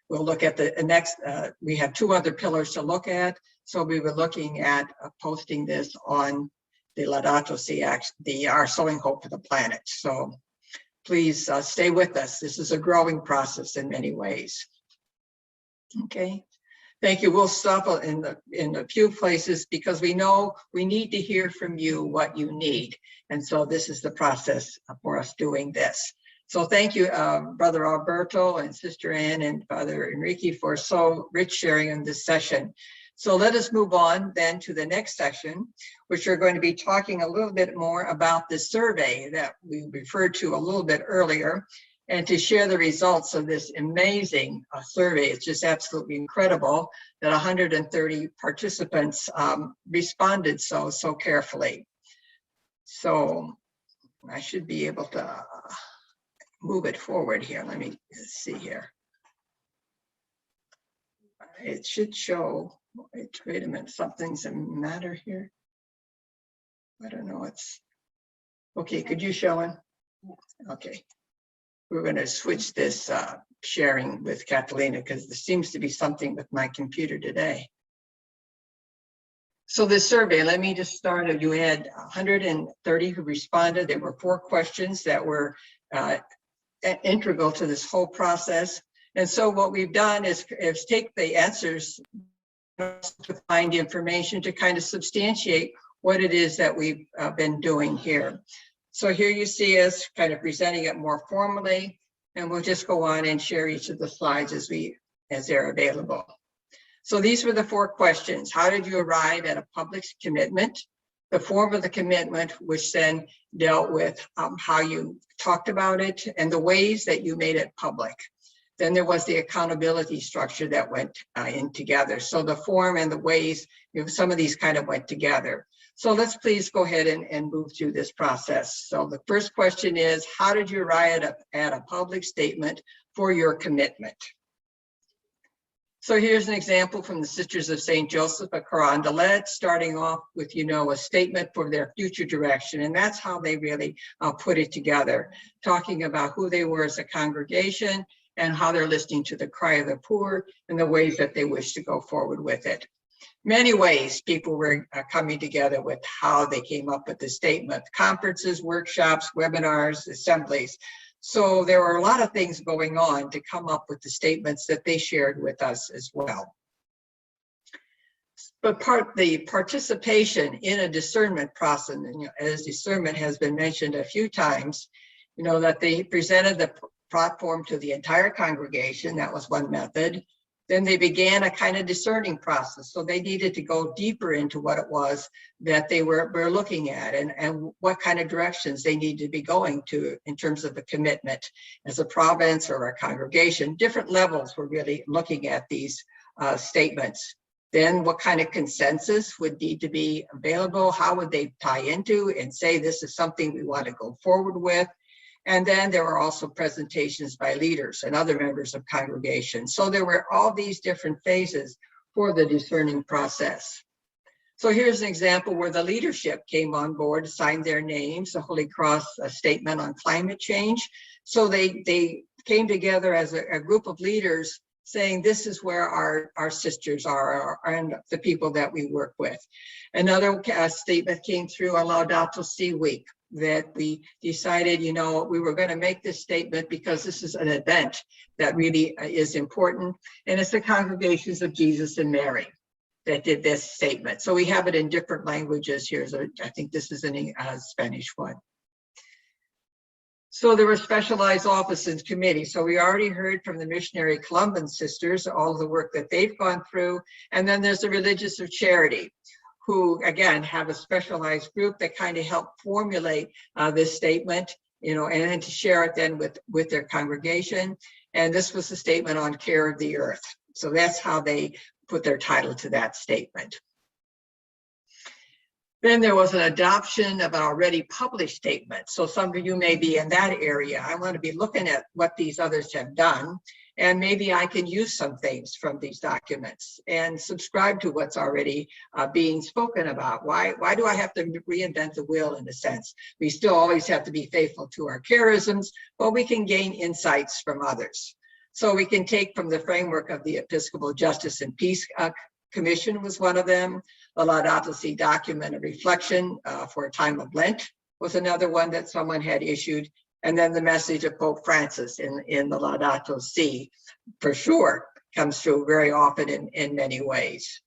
Speaker 1: We'll look at the next, we have two other pillars to look at. So we were looking at posting this on the Laudato Si Action, our Sowing Hope for the Planet. So please stay with us. This is a growing process in many ways. Okay. Thank you. We'll stop in a few places because we know we need to hear from you what you need. And so this is the process for us doing this. So thank you, Brother Alberto and Sister Anne and Father Enrique for so rich sharing in this session. So let us move on then to the next section, which we're going to be talking a little bit more about the survey that we referred to a little bit earlier, and to share the results of this amazing survey. It's just absolutely incredible that 130 participants responded so carefully. So I should be able to move it forward here. Let me see here. It should show, wait a minute, something's the matter here. I don't know, it's, okay, could you show it? Okay. We're going to switch this sharing with Catalina because there seems to be something with my computer today. So this survey, let me just start. You had 130 who responded. There were 4 questions that were integral to this whole process. And so what we've done is take the answers to find information to kind of substantiate what it is that we've been doing here. So here you see us kind of presenting it more formally, and we'll just go on and share each of the slides as they're available. So these were the 4 questions. How did you arrive at a public commitment? The form of the commitment, which then dealt with how you talked about it and the ways that you made it public. Then there was the accountability structure that went in together. So the form and the ways, some of these kind of went together. So let's please go ahead and move through this process. So the first question is, how did you arrive at a public statement for your commitment? So here's an example from the Sisters of St. Joseph of Carondelet, starting off with, a statement for their future direction. And that's how they really put it together, talking about who they were as a congregation and how they're listening to the cry of the poor and the ways that they wish to go forward with it. Many ways people were coming together with how they came up with the statement: conferences, workshops, webinars, assemblies. So there were a lot of things going on to come up with the statements that they shared with us as well. But the participation in a discernment process, and as discernment has been mentioned a few times, that they presented the platform to the entire congregation. That was one method. Then they began a kind of discerning process. So they needed to go deeper into what it was that they were looking at and what kind of directions they needed to be going to in terms of the commitment as a province or a congregation. Different levels were really looking at these statements. Then what kind of consensus would need to be available? How would they tie into and say this is something we want to go forward with? And then there were also presentations by leaders and other members of congregations. So there were all these different phases for the discerning process. So here's an example where the leadership came on board, signed their names, the Holy Cross statement on climate change. So they came together as a group of leaders saying this is where our sisters are and the people that we work with. Another statement came through on Laudato Si week, that we decided, we were going to make this statement because this is an event that really is important. And it's the Congregations of Jesus and Mary that did this statement. So we have it in different languages here. So I think this is a Spanish one. So there were specialized offices and committees. So we already heard from the missionary Columban sisters, all of the work that they've gone through. And then there's the Religious of Charity, who again have a specialized group that kind of help formulate this statement, and then to share it then with their congregation. And this was the statement on care of the earth. So that's how they put their title to that statement. Then there was an adoption of an already published statement. So some of you may be in that area. I want to be looking at what these others have done, and maybe I can use some things from these documents and subscribe to what's already being spoken about. Why do I have to reinvent the wheel in a sense? We still always have to be faithful to our charisms, but we can gain insights from others. So we can take from the framework of the Episcopal Justice and Peace Commission was one of them. The Laudato Si document of reflection for a time of Lent was another one that someone had issued. And then the message of Pope Francis in the Laudato Si, for sure, comes through very often in many ways.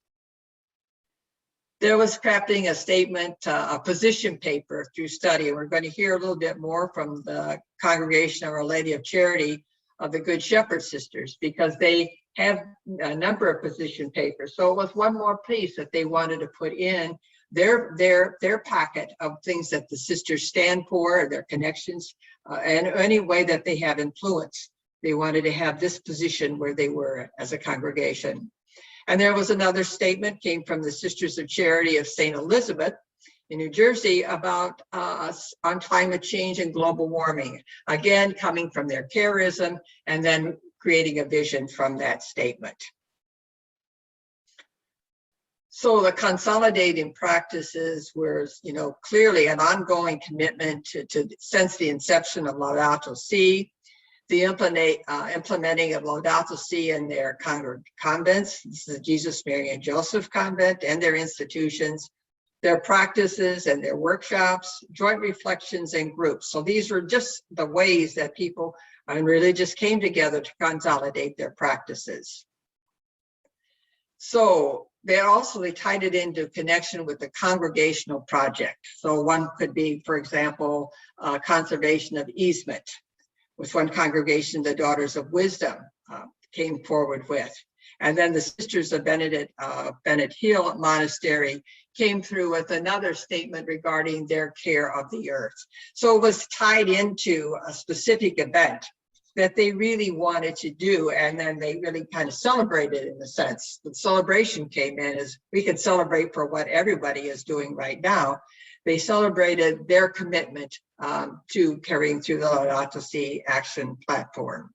Speaker 1: There was crafting a statement, a position paper through study. And we're going to hear a little bit more from the Congregation of Our Lady of Charity of the Good Shepherd Sisters, because they have a number of position papers. So it was one more piece that they wanted to put in their packet of things that the sisters stand for, their connections, and any way that they have influence. They wanted to have this position where they were as a congregation. And there was another statement came from the Sisters of Charity of St. Elizabeth in New Jersey about on climate change and global warming. Again, coming from their charism and then creating a vision from that statement. So the consolidating practices were, clearly an ongoing commitment to since the inception of Laudato Si, the implementing of Laudato Si in their convents. This is the Jesus, Mary, and Joseph convent and their institutions, their practices and their workshops, joint reflections and groups. So these were just the ways that people and religious came together to consolidate their practices. So they tied it into connection with the congregational project. So one could be, for example, conservation of easement, was one congregation the Daughters of Wisdom came forward with. And then the Sisters of Bennett Hill Monastery came through with another statement regarding their care of the earth. So it was tied into a specific event that they really wanted to do, and then they really kind of celebrated in a sense. The celebration came in as we could celebrate for what everybody is doing right now. They celebrated their commitment to carrying through the Laudato Si Action Platform,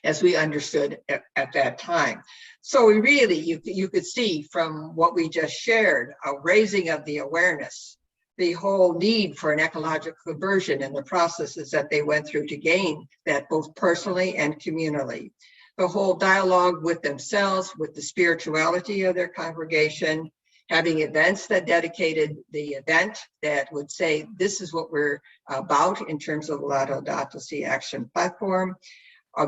Speaker 1: as we understood at that time. So we really, you could see from what we just shared, a raising of the awareness, the whole need for an ecological conversion and the processes that they went through to gain that both personally and communally. The whole dialogue with themselves, with the spirituality of their congregation, having events that dedicated the event that would say, this is what we're about in terms of the Laudato Si Action Platform,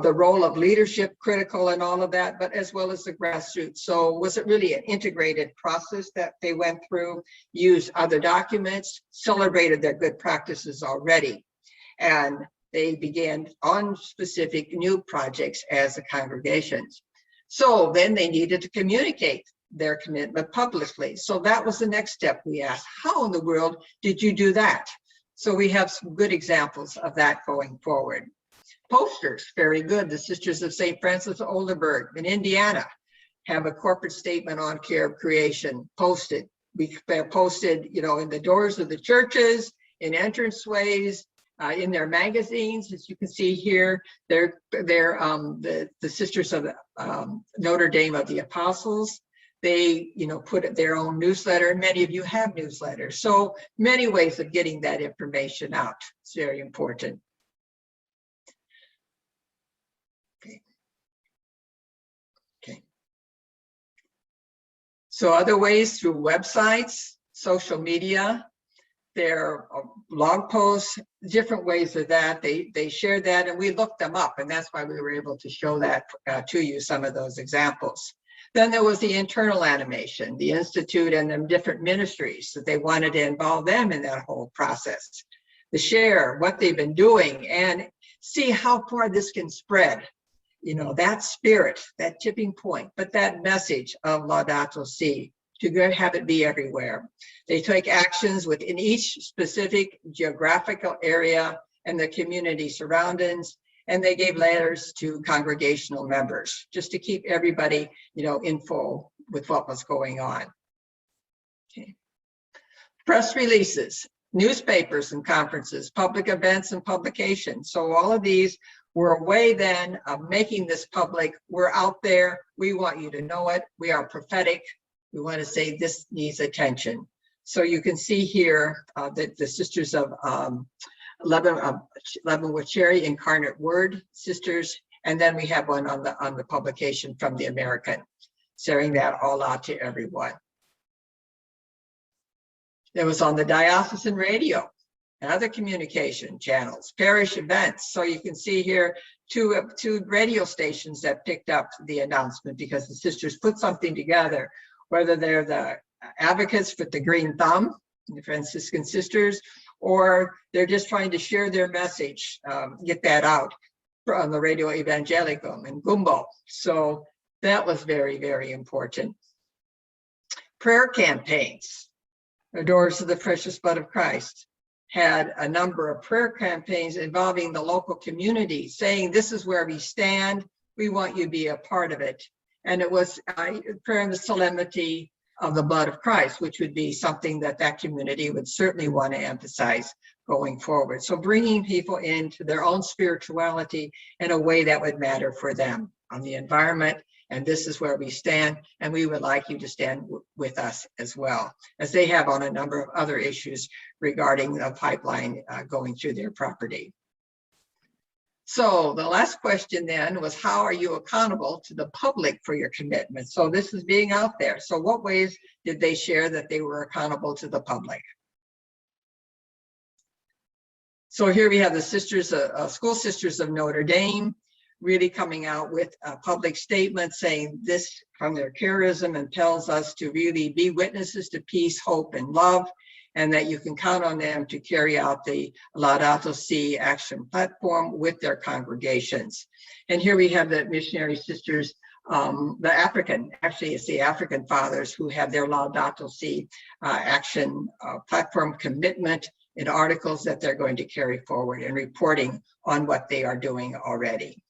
Speaker 1: the role of leadership critical and all of that, but as well as the grassroots. So was it really an integrated process that they went through, used other documents, celebrated their good practices already, and they began on specific new projects as a congregation. So then they needed to communicate their commitment publicly. So that was the next step we asked, how in the world did you do that? So we have some good examples of that going forward. Posters, very good. The Sisters of St. Francis of Oldenburg in Indiana have a corporate statement on care of creation posted. We posted, in the doors of the churches, in entranceways, in their magazines, as you can see here. They're the Sisters of Notre Dame of the Apostles. They, put their own newsletter, and many of you have newsletters. So many ways of getting that information out. It's very important. So other ways through websites, social media, their blog posts, different ways of that. They shared that, and we looked them up, and that's why we were able to show that to you, some of those examples. Then there was the internal animation, the Institute and the different ministries that they wanted to involve them in that whole process. To share what they've been doing and see how far this can spread. That spirit, that tipping point, but that message of Laudato Si, to have it be everywhere. They take actions within each specific geographical area and the community surroundings, and they gave letters to congregational members just to keep everybody, info with what was going on. Okay. Press releases, newspapers and conferences, public events and publications. So all of these were a way then of making this public. We're out there. We want you to know it. We are prophetic. We want to say this needs attention. So you can see here that the Sisters of Leavenworth Cherry Incarnate Word Sisters, and then we have one on the publication from the American, sharing that all out to everyone. It was on the diocesan radio and other communication channels, parish events. So you can see here two radio stations that picked up the announcement because the sisters put something together, whether they're the advocates for the Green Thumb, the Franciscan Sisters, or they're just trying to share their message, get that out on the Radio Evangelicum in Gumbo. So that was very, very important. Prayer campaigns. The Doors of the Precious Blood of Christ had a number of prayer campaigns involving the local community, saying, this is where we stand. We want you to be a part of it. And it was prayer in the solemnity of the blood of Christ, which would be something that community would certainly want to emphasize going forward. So bringing people into their own spirituality in a way that would matter for them on the environment. And this is where we stand, and we would like you to stand with us as well, as they have on a number of other issues regarding the pipeline going through their property. So the last question then was, how are you accountable to the public for your commitment? So this is being out there. So what ways did they share that they were accountable to the public? So here we have the sisters, School Sisters of Notre Dame, really coming out with a public statement saying this from their charism impels us to really be witnesses to peace, hope, and love, and that you can count on them to carry out the Laudato Si Action Platform with their congregations. And here we have the missionary sisters, the African, actually it's the African fathers who have their Laudato Si Action Platform commitment in articles that they're going to carry forward and reporting on what they are doing already.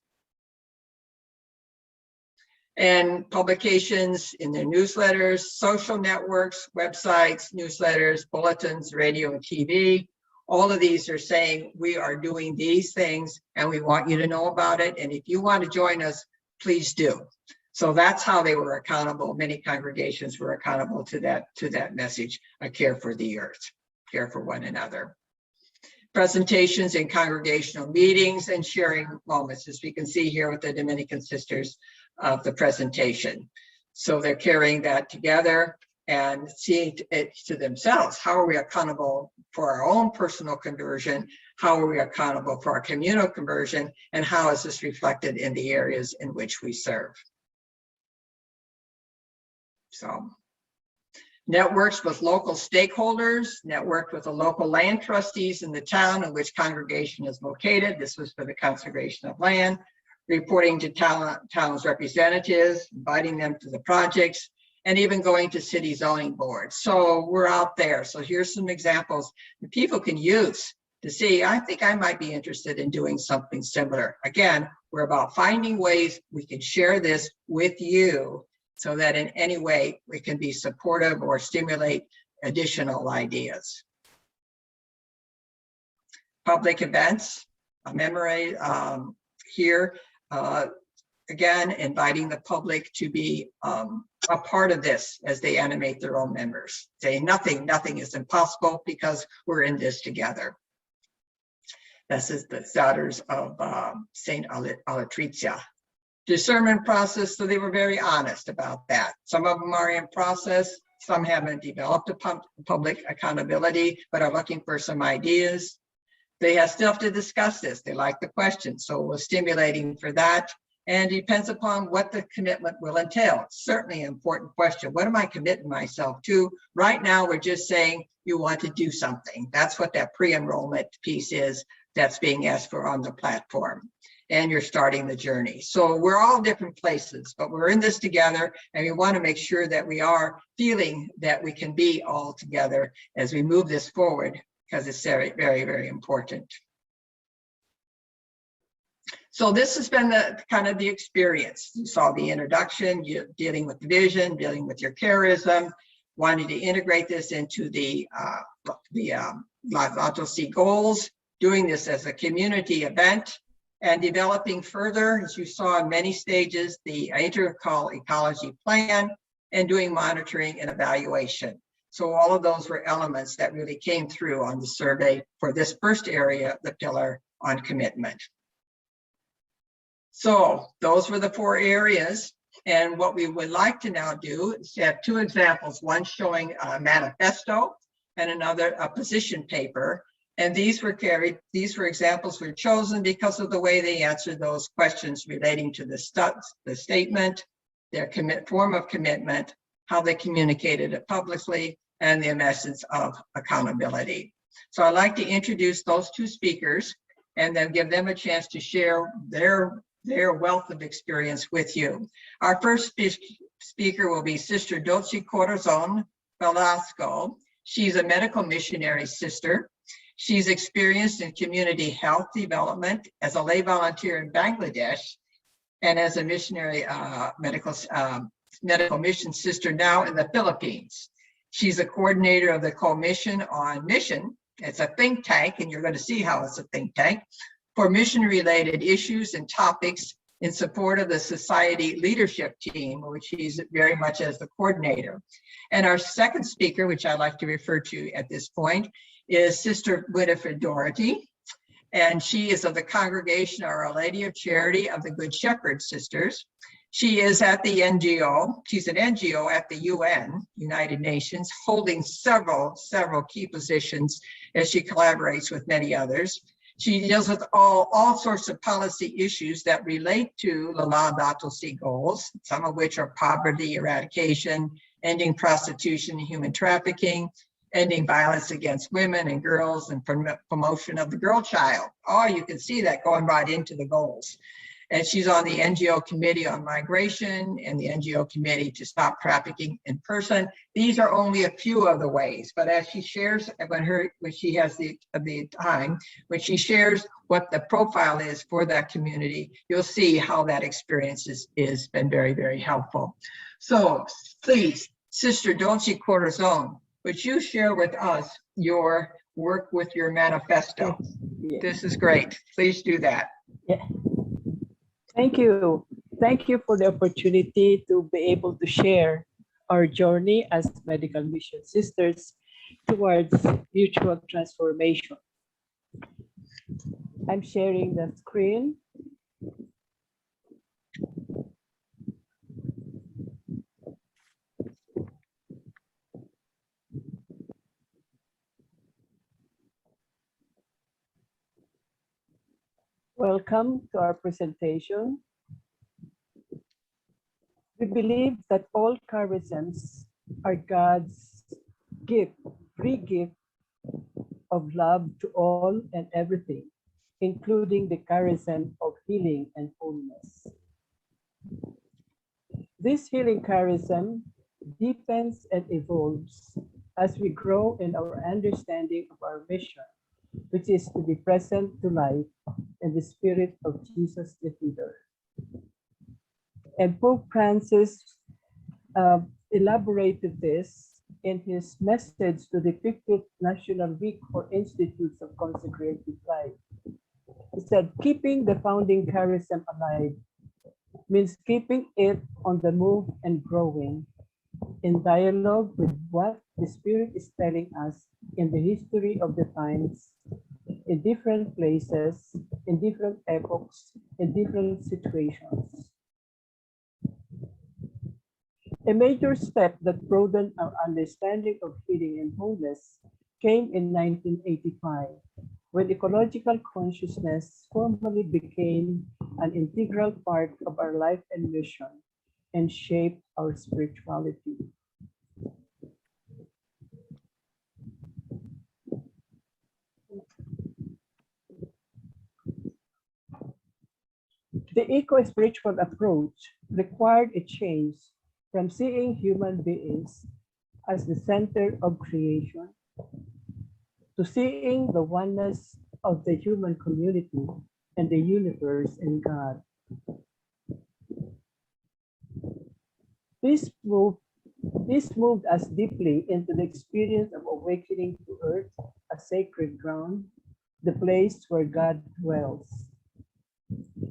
Speaker 1: And publications in their newsletters, social networks, websites, newsletters, bulletins, radio and TV. All of these are saying we are doing these things and we want you to know about it. And if you want to join us, please do. So that's how they were accountable. Many congregations were accountable to that message, a care for the earth, care for one another. Presentations in congregational meetings and sharing moments, as we can see here with the Dominican sisters of the presentation. So they're carrying that together and seeing it to themselves. How are we accountable for our own personal conversion? How are we accountable for our communal conversion? And how is this reflected in the areas in which we serve? So, networks with local stakeholders, networked with the local land trustees in the town in which congregation is located. This was for the conservation of land. Reporting to town's representatives, inviting them to the projects, and even going to city zoning boards. So we're out there. So here's some examples that people can use to see, I think I might be interested in doing something similar. Again, we're about finding ways we can share this with you so that in any way we can be supportive or stimulate additional ideas. Public events, a memory here. Again, inviting the public to be a part of this as they animate their own members. Saying nothing is impossible because we're in this together. This is the daughters of Saint Alatricia. Discernment process, so they were very honest about that. Some of them are in process, some haven't developed a public accountability, but are looking for some ideas. They have still have to discuss this. They like the question, so we're stimulating for that. And depends upon what the commitment will entail. It's certainly an important question. What am I committing myself to? Right now, we're just saying you want to do something. That's what that pre-enrollment piece is that's being asked for on the platform. And you're starting the journey. So we're all different places, but we're in this together, and we want to make sure that we are feeling that we can be all together as we move this forward, because it's very, very, very important. So this has been the kind of the experience. You saw the introduction, you dealing with the vision, dealing with your charism, wanting to integrate this into the Laudato Si goals, doing this as a community event, and developing further, as you saw in many stages, the intercall ecology plan, and doing monitoring and evaluation. So all of those were elements that really came through on the survey for this first area, the pillar on commitment. So those were the 4 areas. And what we would like to now do is have 2 examples, one showing a manifesto and another a position paper. And these were examples were chosen because of the way they answered those questions relating to the statement, their form of commitment, how they communicated it publicly, and the message of accountability. So I'd like to introduce those 2 speakers and then give them a chance to share their wealth of experience with you. Our first speaker will be Sister Dulce Corazon Velasco. She's a medical missionary sister. She's experienced in community health development as a lay volunteer in Bangladesh and as a missionary medical mission sister now in the Philippines. She's a coordinator of the Commission on Mission. It's a think tank, and you're going to see how it's a think tank, for mission-related issues and topics in support of the society leadership team, which she's very much as the coordinator. And our second speaker, which I like to refer to at this point, is Sister Winifred Doherty. And she is of the congregation of Our Lady of Charity of the Good Shepherd Sisters. She is at the NGO. She's an NGO at the UN, United Nations, holding several key positions as she collaborates with many others. She deals with all sorts of policy issues that relate to the Laudato Si goals, some of which are poverty eradication, ending prostitution and human trafficking, ending violence against women and girls, and promotion of the girl child. Oh, you can see that going right into the goals. And she's on the NGO Committee on Migration and the NGO Committee to Stop Trafficking in Person. These are only a few of the ways, but as she shares, when she has the time, when she shares what the profile is for that community, you'll see how that experience is been very, very helpful. So please, Sister Dolce Corazon, would you share with us your work with your manifesto?
Speaker 8: Yeah.
Speaker 1: This is great. Please do that.
Speaker 8: Yeah. Thank you. Thank you for the opportunity to be able to share our journey as medical mission sisters towards mutual transformation. I'm sharing the screen. Welcome to our presentation. We believe that all charisms are God's gift, free gift of love to all and everything, including the charism of healing and wholeness. This healing charism deepens and evolves as we grow in our understanding of our mission, which is to be present to life in the spirit of Jesus the Healer. And Pope Francis elaborated this in his message to the 50th National Week for Institutes of Consecrated Life. He said, keeping the founding charism alive means keeping it on the move and growing in dialogue with what the Spirit is telling us in the history of the times, in different places, in different epochs, in different situations. A major step that broadened our understanding of healing and wholeness came in 1985, when ecological consciousness formally became an integral part of our life and mission and shaped our spirituality. The eco-spiritual approach required a change from seeing human beings as the center of creation to seeing the oneness of the human community and the universe in God. This moved us deeply into the experience of awakening to earth, a sacred ground, the place where God dwells.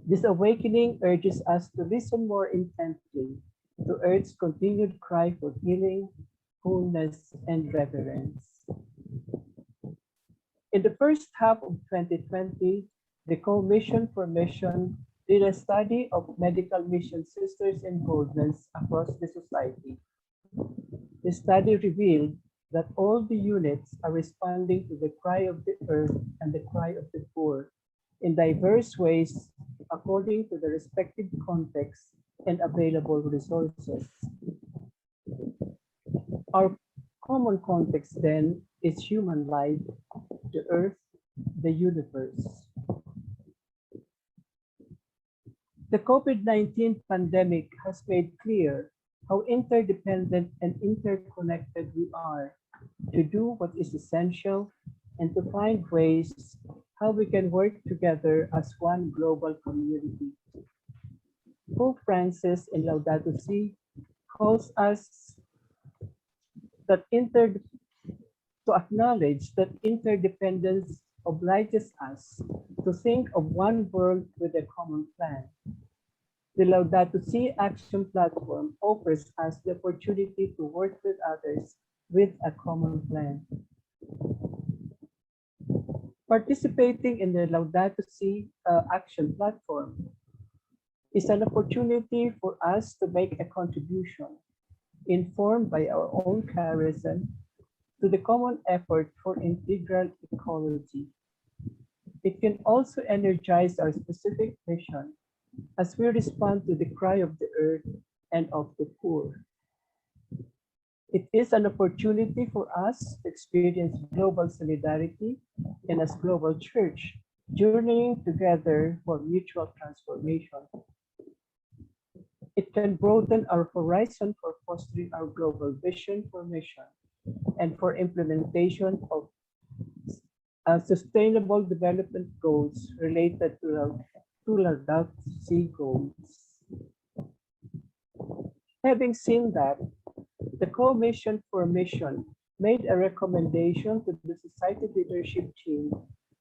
Speaker 8: This awakening urges us to listen more intently to earth's continued cry for healing, wholeness, and reverence. In the first half of 2020, the Co-Mission for Mission did a study of medical mission sisters and boldness across the society. The study revealed that all the units are responding to the cry of the earth and the cry of the poor in diverse ways according to the respective context and available resources. Our common context then is human life, the earth, the universe. The COVID-19 pandemic has made clear how interdependent and interconnected we are to do what is essential and to find ways how we can work together as one global community. Pope Francis in Laudato Si calls us to acknowledge that interdependence obliges us to think of one world with a common plan. The Laudato Si Action Platform offers us the opportunity to work with others with a common plan. Participating in the Laudato Si Action Platform is an opportunity for us to make a contribution informed by our own charism to the common effort for integral ecology. It can also energize our specific mission as we respond to the cry of the earth and of the poor. It is an opportunity for us to experience global solidarity and as global church, journeying together for mutual transformation. It can broaden our horizon for fostering our global vision for mission and for implementation of sustainable development goals related to Laudato Si goals. Having seen that, the Co-Mission for Mission made a recommendation to the Society leadership team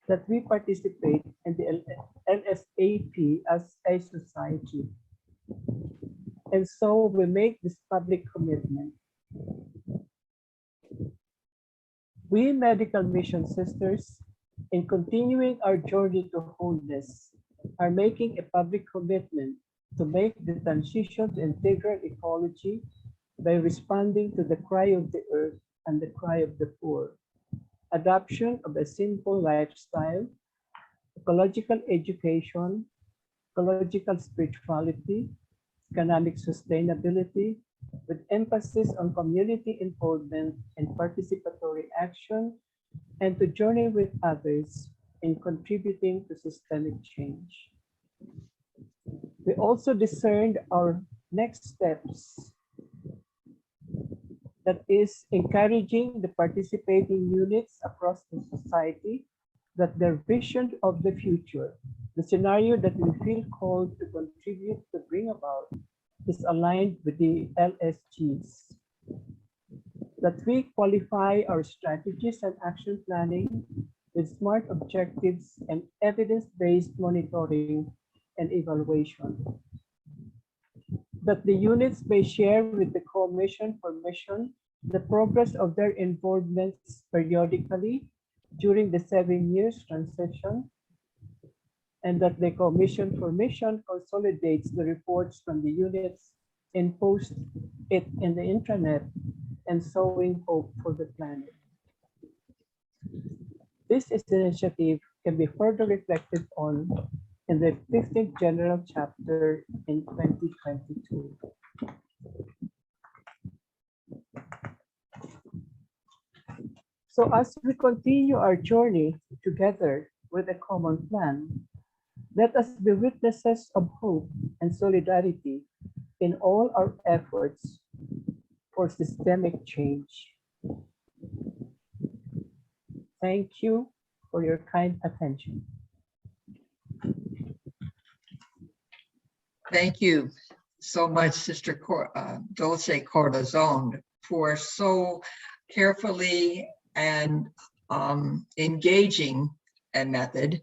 Speaker 8: that we participate in the LSAP as a society. And so we make this public commitment. We medical mission sisters, in continuing our journey to wholeness, are making a public commitment to make the transition to integral ecology by responding to the cry of the earth and the cry of the poor, adoption of a simple lifestyle, ecological education, ecological spirituality, economic sustainability, with emphasis on community involvement and participatory action, and to journey with others in contributing to systemic change. We also discerned our next steps, that is encouraging the participating units across the society that their vision of the future, the scenario that we feel called to contribute to bring about, is aligned with the LSGs. That we qualify our strategies and action planning with SMART objectives and evidence-based monitoring and evaluation. That the units may share with the Co-Mission for Mission the progress of their involvements periodically during the 7 years transition, and that the Co-Mission for Mission consolidates the reports from the units and posts it in the intranet and Sowing Hope for the Planet. This initiative can be further reflected on in the 15th General Chapter in 2022. So as we continue our journey together with a common plan, let us be witnesses of hope and solidarity in all our efforts for systemic change. Thank you for your kind attention.
Speaker 1: Thank you so much, Sister Dulce Corazon, for so carefully and engaging a method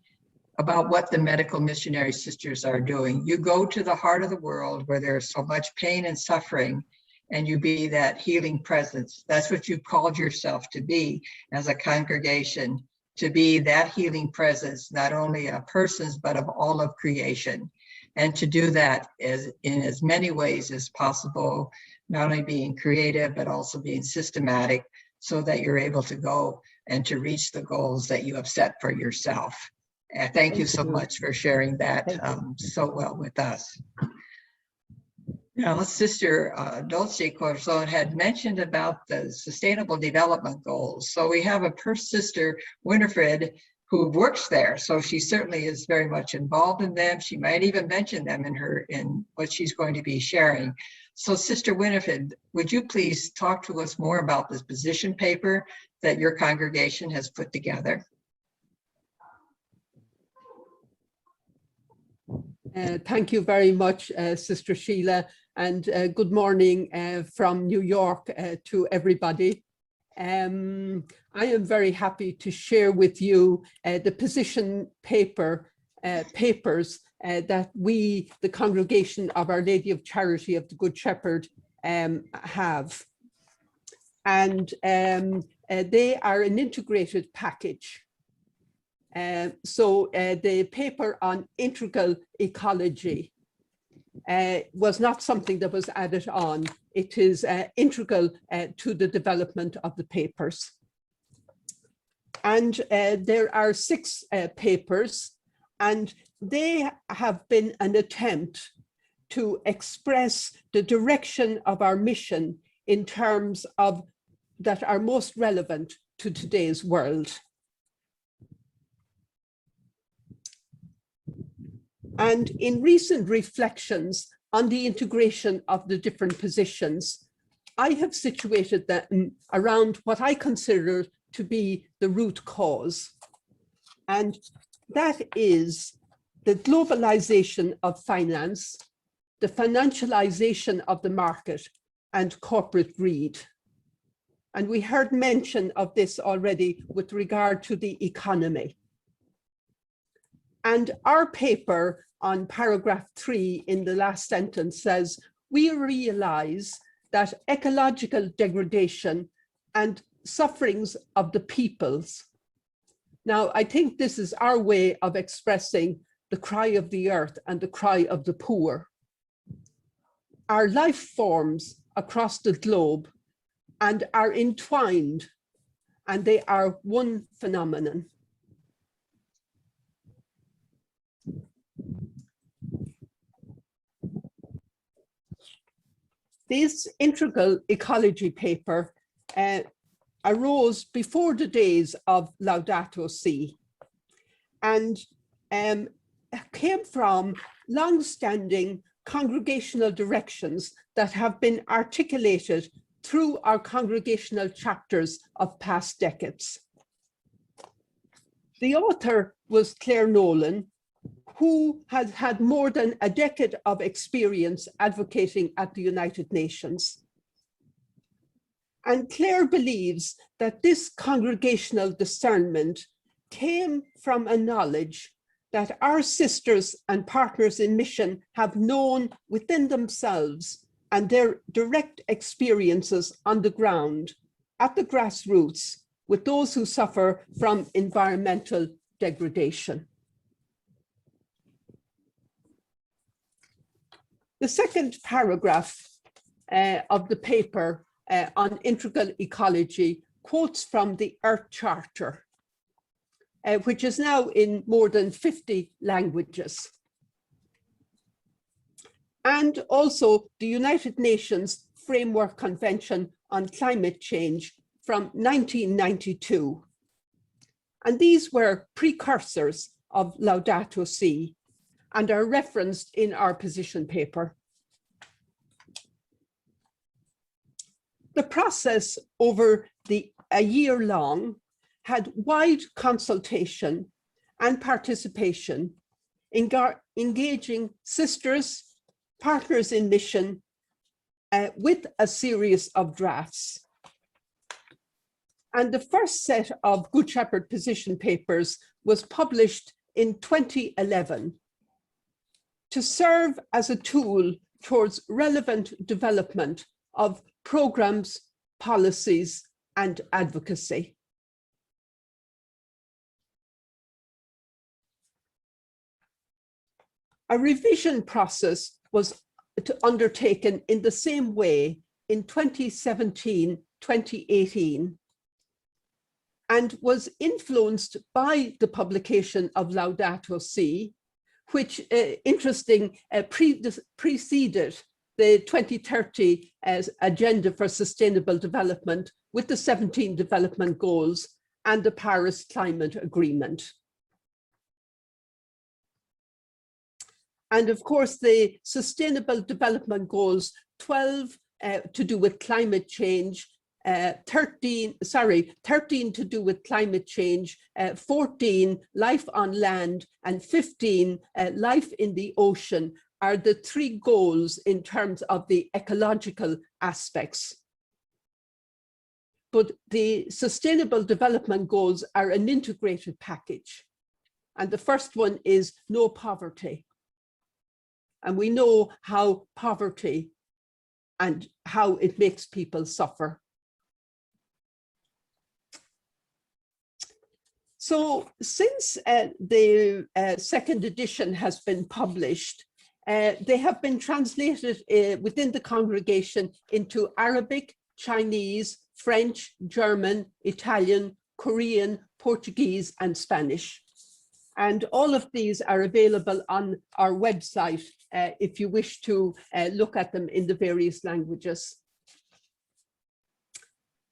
Speaker 1: about what the medical missionary sisters are doing. You go to the heart of the world where there's so much pain and suffering, and you be that healing presence. That's what you called yourself to be as a congregation, to be that healing presence, not only of persons, but of all of creation. And to do that in as many ways as possible, not only being creative, but also being systematic, so that you're able to go and to reach the goals that you have set for yourself. Thank you so much for sharing that so well with us. Now, Sister Dulce Corazon had mentioned about the Sustainable Development Goals. So we have a Sister Winifred who works there. So she certainly is very much involved in them. She might even mention them in what she's going to be sharing. So Sister Winifred, would you please talk to us more about this position paper that your congregation has put together?
Speaker 9: Thank you very much, Sister Sheila, and good morning from New York to everybody. I am very happy to share with you the position papers that we, the congregation of Our Lady of Charity of the Good Shepherd, have. And they are an integrated package. So the paper on integral ecology was not something that was added on. It is integral to the development of the papers. And there are 6 papers, and they have been an attempt to express the direction of our mission in terms of that are most relevant to today's world. And in recent reflections on the integration of the different positions, I have situated them around what I consider to be the root cause. And that is the globalization of finance, the financialization of the market, and corporate greed. And we heard mention of this already with regard to the economy. And our paper on paragraph 3 in the last sentence says, we realize that ecological degradation and sufferings of the peoples. Now, I think this is our way of expressing the cry of the earth and the cry of the poor. Our life forms across the globe and are entwined, and they are one phenomenon. This integral ecology paper arose before the days of Laudato Si, and came from long-standing congregational directions that have been articulated through our congregational chapters of past decades. The author was Claire Nolan, who has had more than a decade of experience advocating at the United Nations. And Claire believes that this congregational discernment came from a knowledge that our sisters and partners in mission have known within themselves and their direct experiences on the ground, at the grassroots, with those who suffer from environmental degradation. The second paragraph of the paper on integral ecology quotes from the Earth Charter, which is now in more than 50 languages. And also the United Nations Framework Convention on Climate Change from 1992. And these were precursors of Laudato Si and are referenced in our position paper. The process over a year long had wide consultation and participation, engaging sisters, partners in mission with a series of drafts. And the first set of Good Shepherd position papers was published in 2011 to serve as a tool towards relevant development of programs, policies, and advocacy. A revision process was undertaken in the same way in 2017, 2018, and was influenced by the publication of Laudato Si, which preceded the 2030 Agenda for Sustainable Development with the 17 Development Goals and the Paris Climate Agreement. And of course, the Sustainable Development Goals, 12 to do with climate change, 13 to do with climate change, 14 life on land, and 15 life in the ocean are the 3 goals in terms of the ecological aspects. But the Sustainable Development Goals are an integrated package. And the first one is no poverty. And we know how poverty and how it makes people suffer. So since the second edition has been published, They have been translated within the congregation into Arabic, Chinese, French, German, Italian, Korean, Portuguese, and Spanish. And all of these are available on our website if you wish to look at them in the various languages.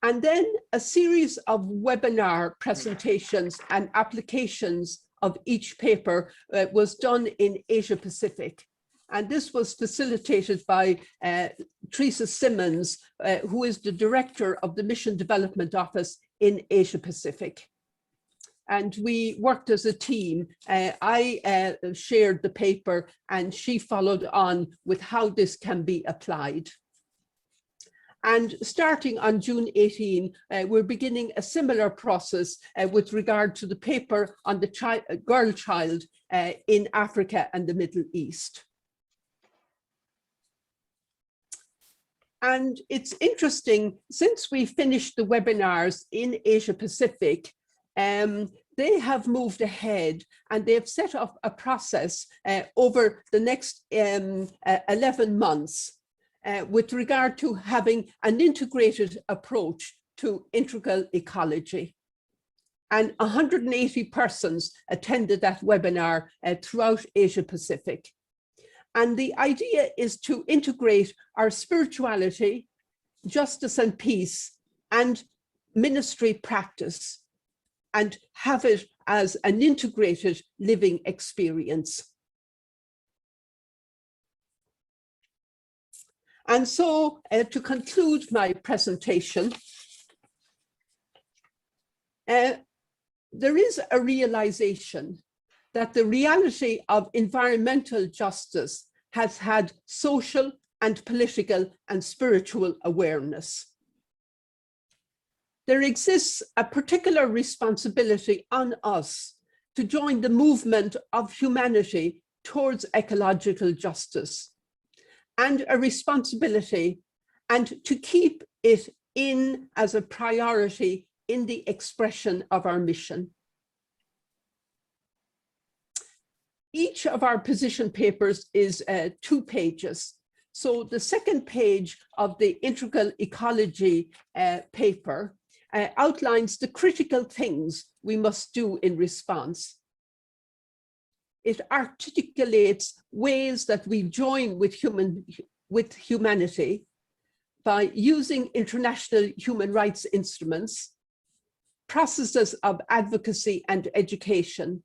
Speaker 9: And then a series of webinar presentations and applications of each paper was done in Asia Pacific. And this was facilitated by Teresa Simmons, who is the director of the Mission Development Office in Asia Pacific. And we worked as a team. I shared the paper and she followed on with how this can be applied. And starting on June 18, we're beginning a similar process with regard to the paper on the girl child in Africa and the Middle East. And it's interesting, since we finished the webinars in Asia Pacific, they have moved ahead and they've set up a process over the next 11 months with regard to having an integrated approach to integral ecology. And 180 persons attended that webinar throughout Asia Pacific. And the idea is to integrate our spirituality, justice and peace, and ministry practice, and have it as an integrated living experience. And so to conclude my presentation, there is a realization that the reality of environmental justice has had social and political and spiritual awareness. There exists a particular responsibility on us to join the movement of humanity towards ecological justice, and a responsibility and to keep it in as a priority in the expression of our mission. Each of our position papers is 2 pages. So the second page of the integral ecology paper outlines the critical things we must do in response. It articulates ways that we join with humanity by using international human rights instruments, processes of advocacy and education,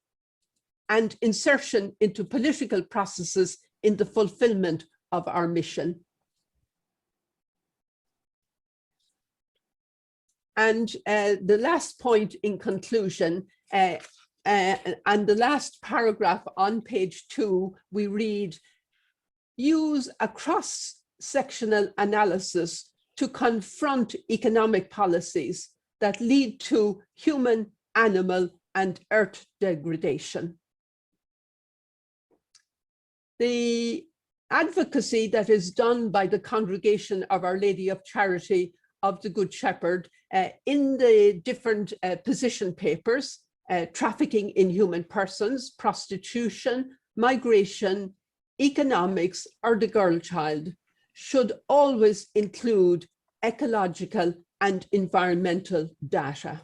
Speaker 9: and insertion into political processes in the fulfillment of our mission. And the last point in conclusion, and the last paragraph on page 2, we read, use a cross-sectional analysis to confront economic policies that lead to human, animal, and earth degradation. The advocacy that is done by the Congregation of Our Lady of Charity of the Good Shepherd in the different position papers, trafficking in human persons, prostitution, migration, economics, or the girl child, should always include ecological and environmental data.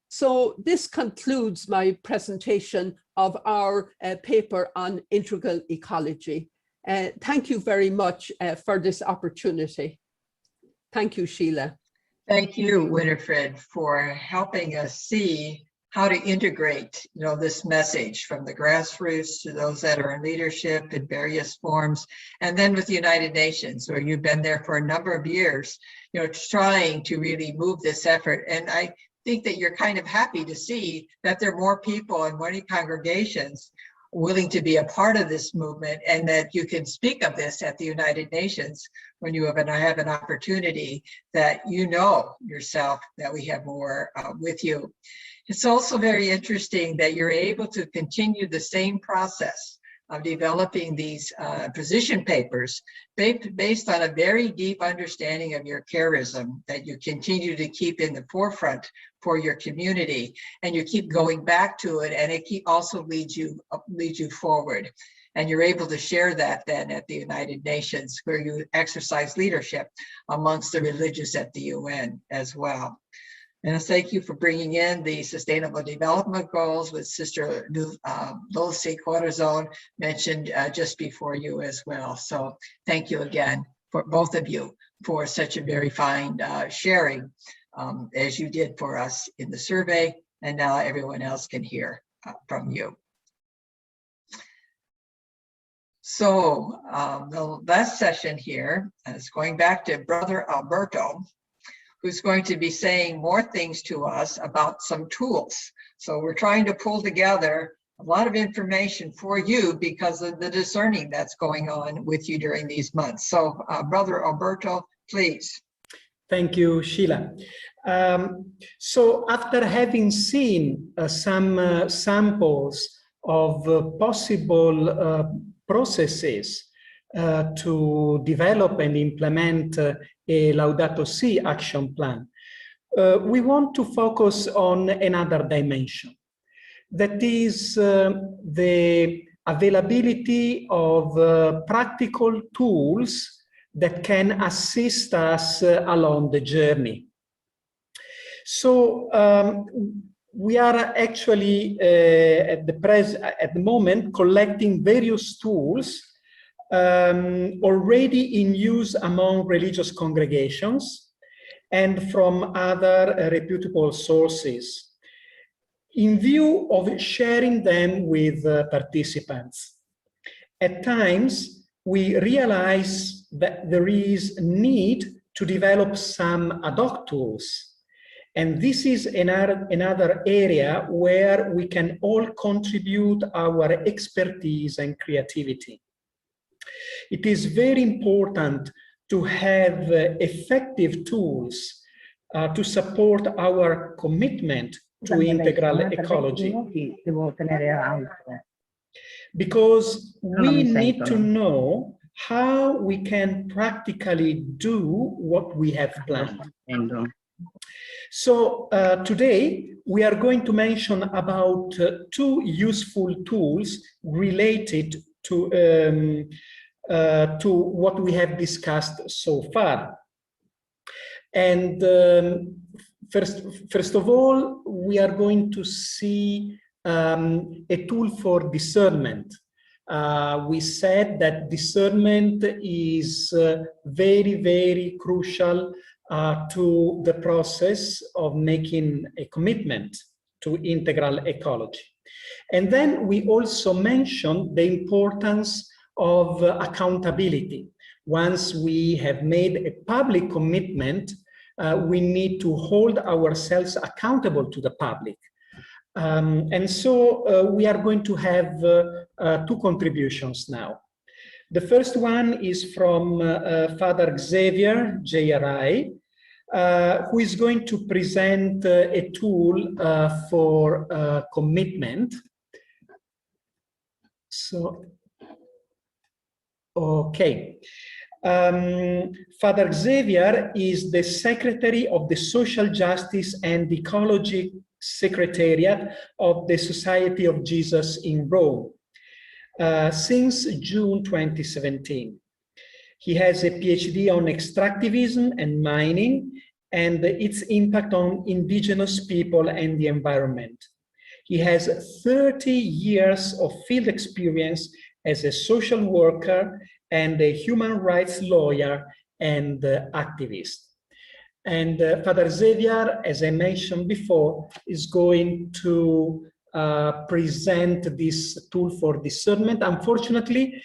Speaker 9: So this concludes my presentation of our paper on integral ecology. Thank you very much for this opportunity. Thank you, Sheila.
Speaker 1: Thank you, Winifred, for helping us see how to integrate, this message from the grassroots to those that are in leadership in various forms, and then with the United Nations, where you've been there for a number of years, trying to really move this effort. And I think that you're kind of happy to see that there are more people in many congregations willing to be a part of this movement, and that you can speak of this at the United Nations when you have an opportunity that yourself that we have more with you. It's also very interesting that you're able to continue the same process of developing these position papers based on a very deep understanding of your charism that you continue to keep in the forefront for your community, and you keep going back to it, and it also leads you forward. And you're able to share that then at the United Nations, where you exercise leadership amongst the religious at the UN as well. And thank you for bringing in the Sustainable Development Goals with Sister Dulce Corazon mentioned just before you as well. So thank you again for both of you for such a very fine sharing as you did for us in the survey, and now everyone else can hear from you. So the last session here is going back to Brother Alberto, who's going to be saying more things to us about some tools. So we're trying to pull together a lot of information for you because of the discerning that's going on with you during these months. So Brother Alberto, please.
Speaker 3: Thank you, Sheila. So after having seen some samples of possible processes to develop and implement a Laudato Si action plan, we want to focus on another dimension. That is the availability of practical tools that can assist us along the journey. So we are actually at the moment collecting various tools already in use among religious congregations and from other reputable sources, in view of sharing them with participants. At times, we realize that there is need to develop some ad hoc tools. And this is another area where we can all contribute our expertise and creativity. It is very important to have effective tools to support our commitment to integral ecology. Because we need to know how we can practically do what we have planned. So today we are going to mention about two useful tools related to what we have discussed so far. And first of all, we are going to see a tool for discernment. We said that discernment is very, very crucial to the process of making a commitment to integral ecology. And then we also mentioned the importance of accountability. Once we have made a public commitment, we need to hold ourselves accountable to the public. And so we are going to have two contributions now. The first one is from Father Xavier, JRI, who is going to present a tool for commitment. So, okay. Father Xavier is the Secretary of the Social Justice and Ecology Secretariat of the Society of Jesus in Rome since June 2017. He has a PhD on extractivism and mining and its impact on indigenous people and the environment. He has 30 years of field experience as a social worker and a human rights lawyer and activist. And Father Xavier, as I mentioned before, is going to present this tool for discernment. Unfortunately,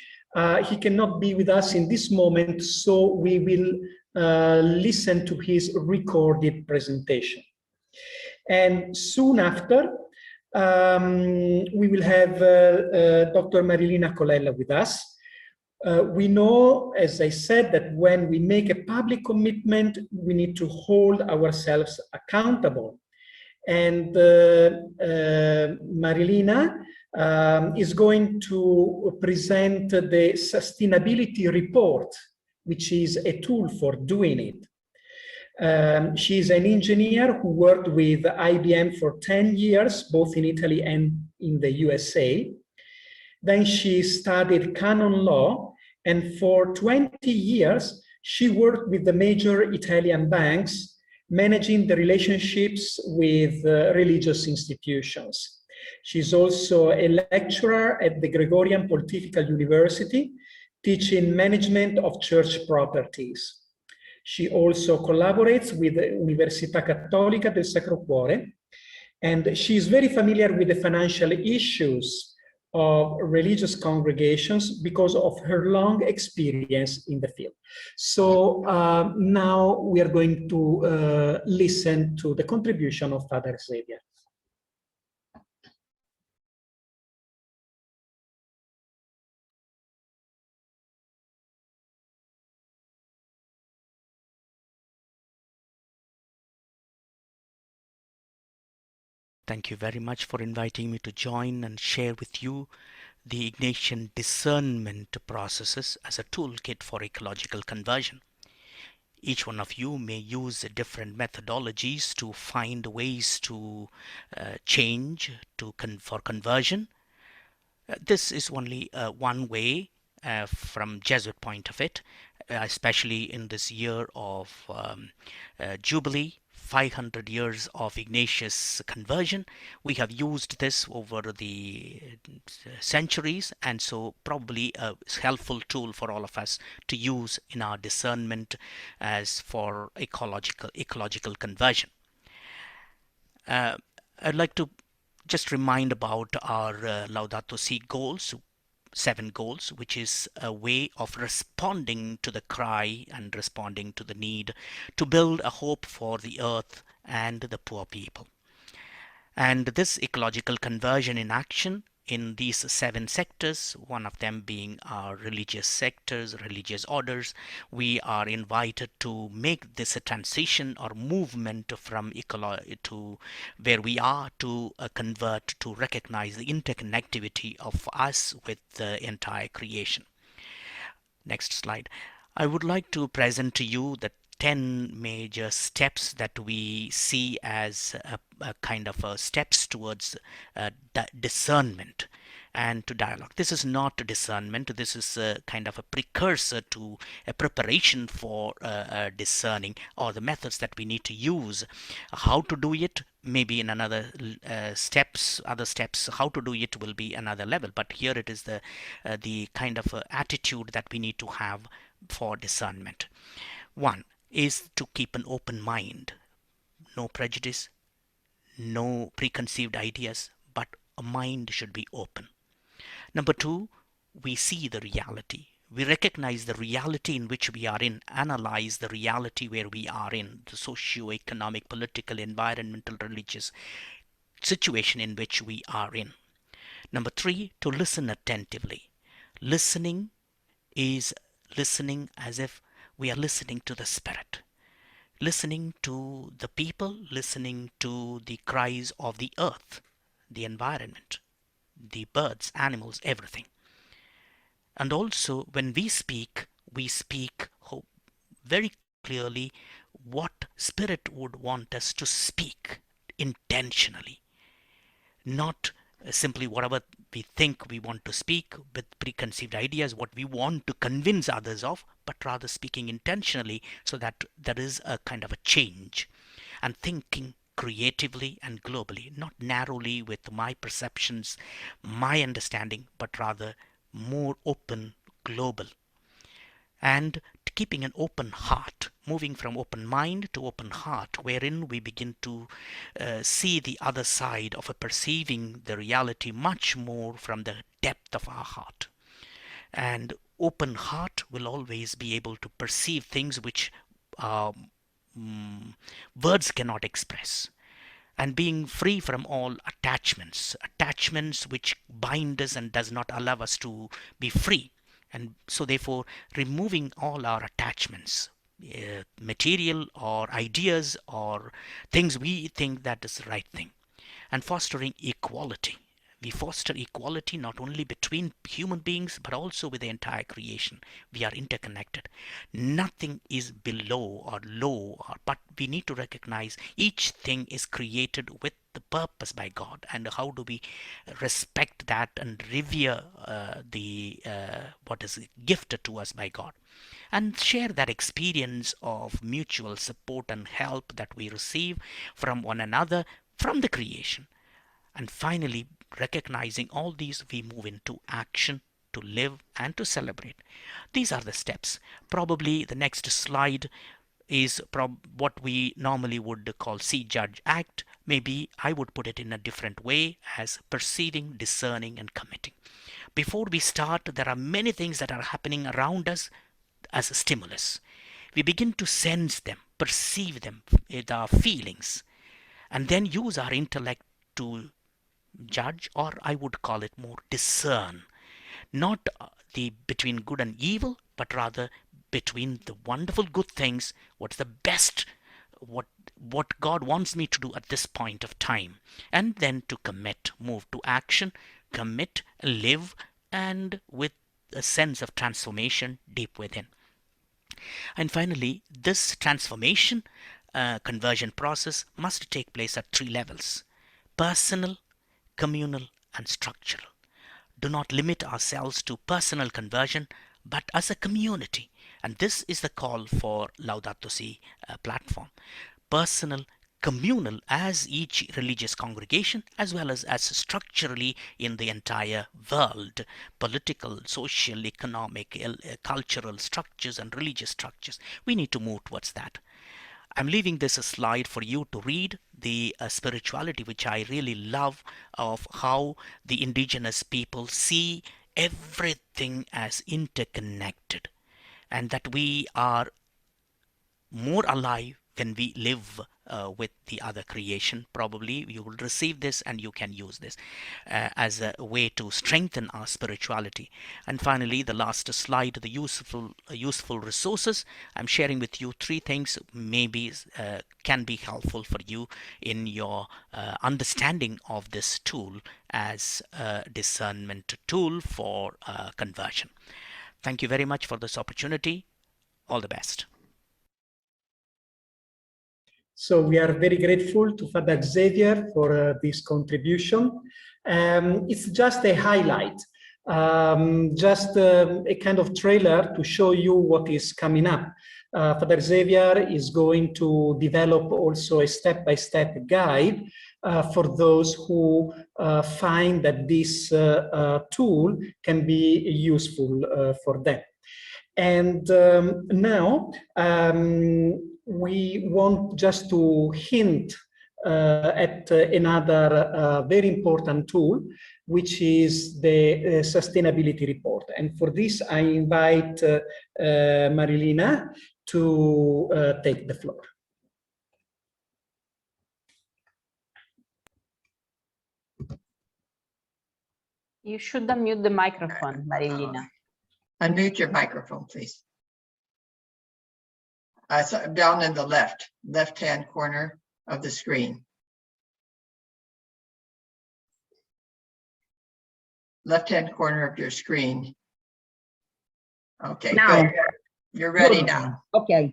Speaker 3: he cannot be with us in this moment, so we will listen to his recorded presentation. And soon after, we will have Dr. Marilina Colella with us. We know, as I said, that when we make a public commitment, we need to hold ourselves accountable. And Marilina is going to present the sustainability report, which is a tool for doing it. She's an engineer who worked with IBM for 10 years, both in Italy and in the USA. Then she studied canon law, and for 20 years, she worked with the major Italian banks, managing the relationships with religious institutions. She's also a lecturer at the Gregorian Pontifical University, teaching management of church properties. She also collaborates with the Università Cattolica del Sacro Cuore, and she is very familiar with the financial issues of religious congregations because of her long experience in the field. So now we are going to listen to the contribution of Father Xavier.
Speaker 10: Thank you very much for inviting me to join and share with you the Ignatian discernment processes as a toolkit for ecological conversion. Each one of you may use different methodologies to find ways to change for conversion. This is only one way from Jesuit point of it, especially in this year of Jubilee, 500 years of Ignatius conversion. We have used this over the centuries, and so probably a helpful tool for all of us to use in our discernment as for ecological conversion. I'd like to just remind about our Laudato Si goals, 7 goals, which is a way of responding to the cry and responding to the need to build a hope for the earth and the poor people. And this ecological conversion in action in these 7 sectors, one of them being our religious sectors, religious orders, we are invited to make this a transition or movement from to where we are to convert, to recognize the interconnectivity of us with the entire creation. Next slide. I would like to present to you the 10 major steps that we see as a kind of steps towards discernment and to dialogue. This is not discernment. This is a kind of a precursor to a preparation for discerning, or the methods that we need to use. How to do it, maybe in another other steps, how to do it will be another level. But here it is the kind of attitude that we need to have for discernment. 1 is to keep an open mind. No prejudice, no preconceived ideas, but a mind should be open. Number 2, we see the reality. We recognize the reality in which we are in, analyze the reality where we are in, the socio-economic, political, environmental, religious situation in which we are in. Number 3, to listen attentively. Listening is listening as if we are listening to the Spirit, listening to the people, listening to the cries of the earth, the environment, the birds, animals, everything. And also when we speak very clearly what Spirit would want us to speak intentionally, not simply whatever we think we want to speak with preconceived ideas, what we want to convince others of, but rather speaking intentionally so that there is a kind of a change and thinking creatively and globally, not narrowly with my perceptions, my understanding, but rather more open, global. And keeping an open heart, moving from open mind to open heart, wherein we begin to see the other side of perceiving the reality much more from the depth of our heart. And open heart will always be able to perceive things which words cannot express. And being free from all attachments which bind us and does not allow us to be free. And so therefore removing all our attachments, material or ideas or things we think that is the right thing, and fostering equality. We foster equality not only between human beings but also with the entire creation. We are interconnected. Nothing is below or low, but we need to recognize each thing is created with the purpose by God, and how do we respect that and revere what is gifted to us by God, and share that experience of mutual support and help that we receive from one another, from the creation. And finally, recognizing all these, we move into action to live and to celebrate. These are the steps. Probably the next slide is what we normally would call see, judge, act. Maybe I would put it in a different way as perceiving, discerning, and committing. Before we start, there are many things that are happening around us as a stimulus. We begin to sense them, perceive them with our feelings, and then use our intellect to judge, or I would call it more discern, not the between good and evil, but rather between the wonderful good things, what's the best, what God wants me to do at this point of time, and then to commit, move to action, commit, live, and with a sense of transformation deep within. And finally, this transformation conversion process must take place at 3 levels: personal, communal, and structural. Do not limit ourselves to personal conversion, but as a community. And this is the call for Laudato Si platform. Personal, communal as each religious congregation, as well as structurally in the entire world, political, social, economic, cultural structures and religious structures. We need to move towards that. I'm leaving this a slide for you to read the spirituality, which I really love, of how the indigenous people see everything as interconnected, and that we are more alive when we live with the other creation. Probably you will receive this and you can use this as a way to strengthen our spirituality. And finally, the last slide, the useful resources. I'm sharing with you 3 things maybe can be helpful for you in your understanding of this tool as a discernment tool for conversion. Thank you very much for this opportunity. All the best.
Speaker 3: So we are very grateful to Father Xavier for this contribution. It's just a highlight, just a kind of trailer to show you what is coming up. Father Xavier is going to develop also a step-by-step guide for those who find that this tool can be useful for them. And now we want just to hint at another very important tool, which is the sustainability report. And for this, I invite Marilina to take the floor.
Speaker 4: You should unmute the microphone, Marilina.
Speaker 1: Unmute your microphone, please. So down in the left-hand corner of the screen. Left-hand corner of your screen. Okay,
Speaker 11: now,
Speaker 1: good. You're ready now.
Speaker 11: Okay.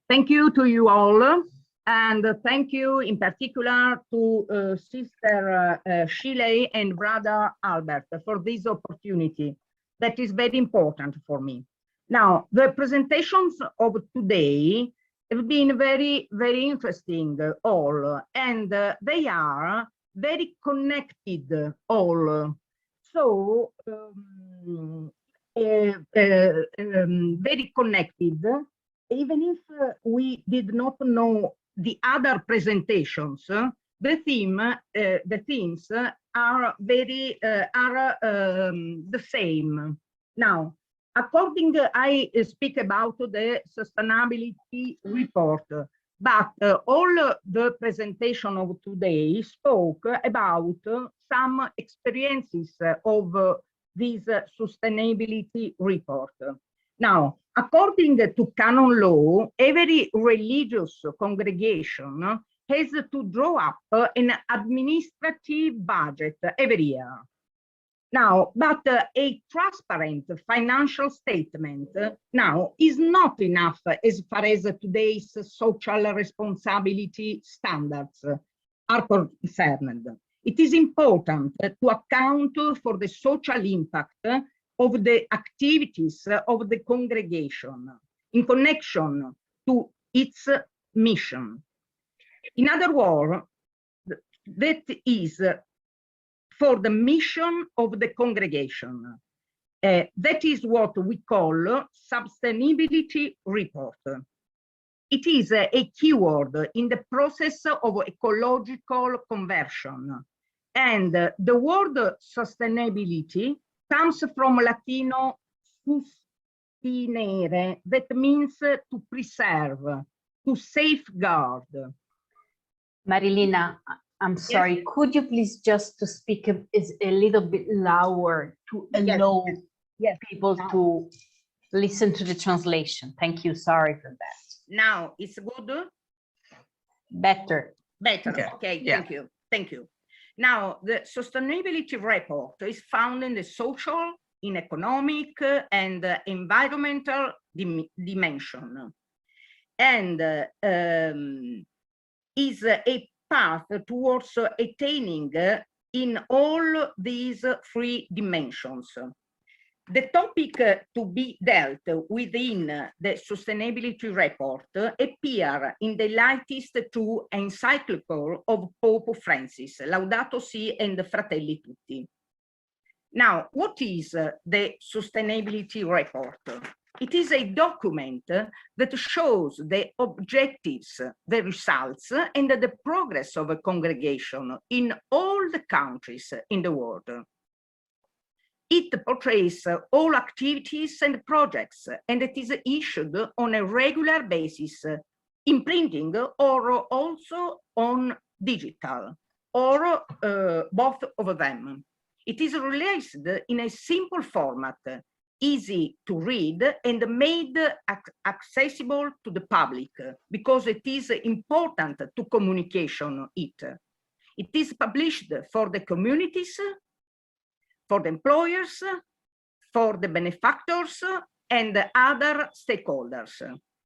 Speaker 11: Thank you to you all. And thank you in particular to Sister Sheila and Brother Albert for this opportunity. That is very important for me. Now, the presentations of today have been very, very interesting all, and they are very connected all. So, very connected, even if we did not know the other presentations, the themes are very the same. Now, according, I speak about the sustainability report, but all the presentation of today spoke about some experiences of this sustainability report. Now, according to canon law, every religious congregation has to draw up an administrative budget every year. Now, but a transparent financial statement now is not enough as far as today's social responsibility standards. are concerned. It is important to account for the social impact of the activities of the congregation in connection to its mission. In other words, that is for the mission of the congregation. That is what we call sustainability report. It is a keyword in the process of ecological conversion. And the word sustainability comes from Latino sustinere, that means to preserve, to safeguard.
Speaker 4: Marilina, I'm sorry, could you please just to speak a little bit louder to allow people to listen to the translation? Thank you, sorry for that.
Speaker 11: Now it's good?
Speaker 4: Better.
Speaker 11: Better, okay, thank you. Now, the sustainability report is found in the social, in economic, and environmental dimension, and is a path towards attaining in all these three dimensions. The topic to be dealt within the sustainability report appear in the latest two encyclical of Pope Francis, Laudato Si and Fratelli Tutti. Now, what is the sustainability report? It is a document that shows the objectives, the results, and the progress of a congregation in all the countries in the world. It portrays all activities and projects, and it is issued on a regular basis in printing or also on digital, or both of them. It is released in a simple format, easy to read and made accessible to the public, because it is important to communication it. It is published for the communities, for the employers, for the benefactors, and other stakeholders.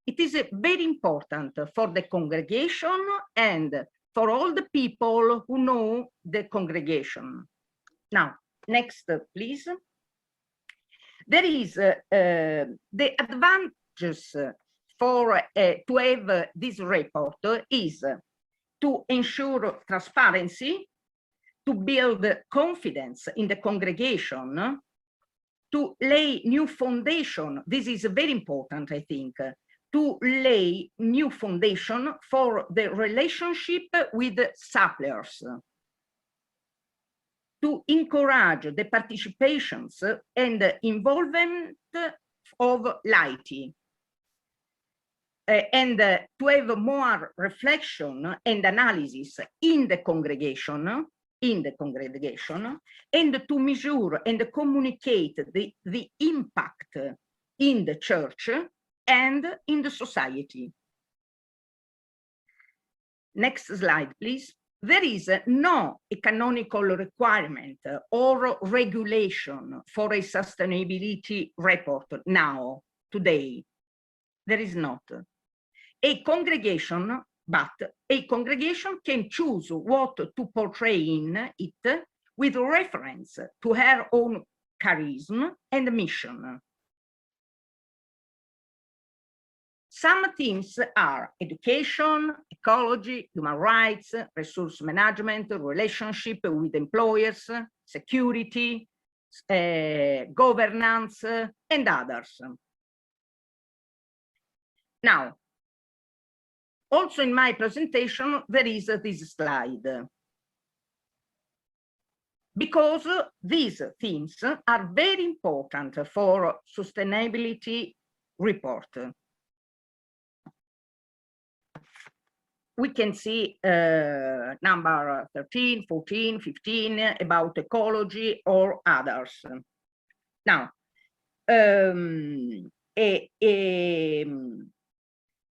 Speaker 11: It is very important for the congregation and for all the people who know the congregation. Now, next, please. There is the advantages for to have this report is to ensure transparency, to build confidence in the congregation, to lay new foundation. This is very important, I think, to lay new foundation for the relationship with suppliers, to encourage the participations and involvement of laity, and to have more reflection and analysis in the congregation, and to measure and communicate the impact in the church and in the society. Next slide, please. There is no canonical requirement or regulation for a sustainability report now, today. There is not. But a congregation can choose what to portray in it with reference to her own charisma and mission. Some themes are education, ecology, human rights, resource management, relationship with employers, security, governance, and others. Now, also in my presentation, there is this slide, because these themes are very important for sustainability report. We can see number 13, 14, 15 about ecology or others. Now,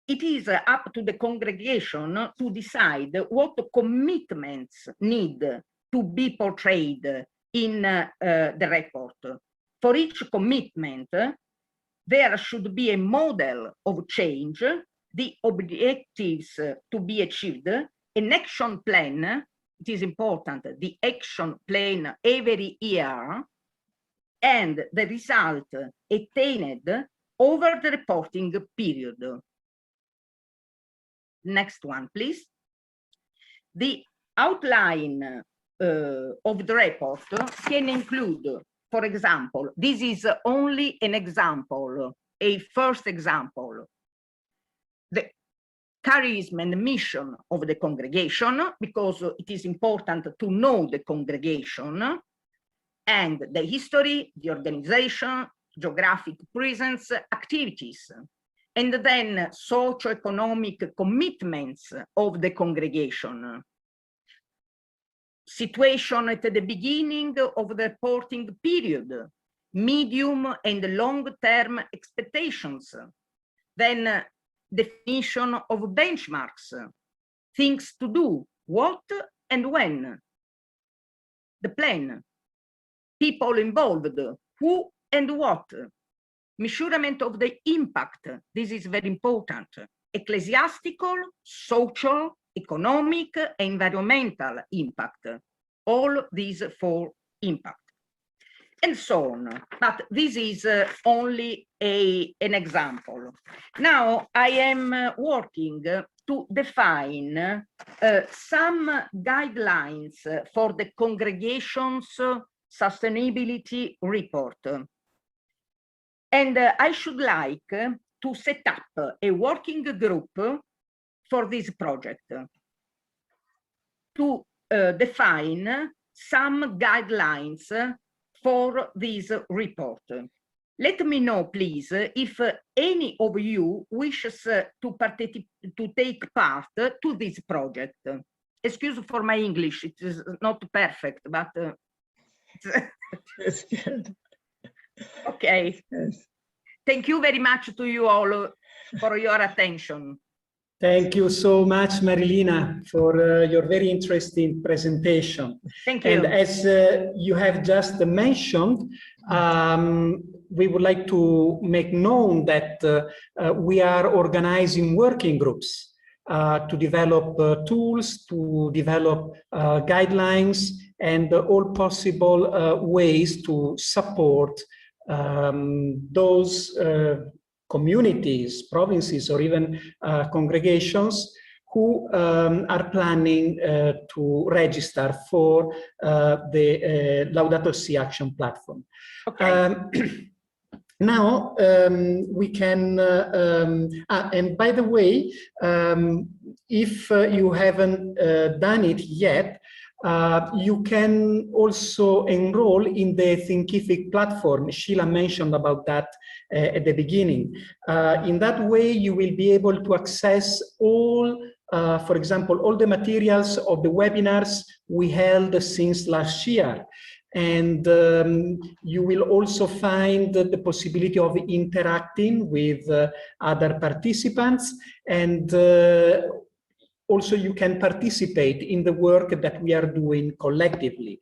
Speaker 11: it is up to the congregation to decide what commitments need to be portrayed in the report. For each commitment, there should be a model of change, the objectives to be achieved, an action plan. It is important, the action plan every year, and the result attained over the reporting period. Next one, please. The outline of the report can include, for example, this is only an example, a first example, the charisma and mission of the congregation, because it is important to know the congregation, and the history, the organization, geographic presence, activities, and then socio-economic commitments of the congregation. Situation at the beginning of the reporting period, medium and long-term expectations, then definition of benchmarks, things to do, what and when, the plan, people involved, who and what, measurement of the impact, this is very important, ecclesiastical, social, economic, environmental impact, all these 4 impact, and so on. But this is only an example. Now I am working to define some guidelines for the congregation's sustainability report. And I should like to set up a working group for this project to define some guidelines for this report. Let me know, please, if any of you wishes to take part to this project. Excuse for my English, it is not perfect, but
Speaker 1: It's good.
Speaker 11: okay.
Speaker 1: Yes.
Speaker 11: Thank you very much to you all for your attention.
Speaker 3: Thank you so much, Marilina, for your very interesting presentation.
Speaker 11: Thank you.
Speaker 3: And as you have just mentioned, we would like to make known that we are organizing working groups to develop tools, to develop guidelines, and all possible ways to support those communities, provinces, or even congregations who are planning to register for the Laudato Si Action Platform.
Speaker 11: Okay.
Speaker 3: Now we can, and by the way, if you haven't done it yet, you can also enroll in the Thinkific platform. Sheila mentioned about that at the beginning. In that way, you will be able to access all, for example, all the materials of the webinars we held since last year. And you will also find the possibility of interacting with other participants, and also you can participate in the work that we are doing collectively.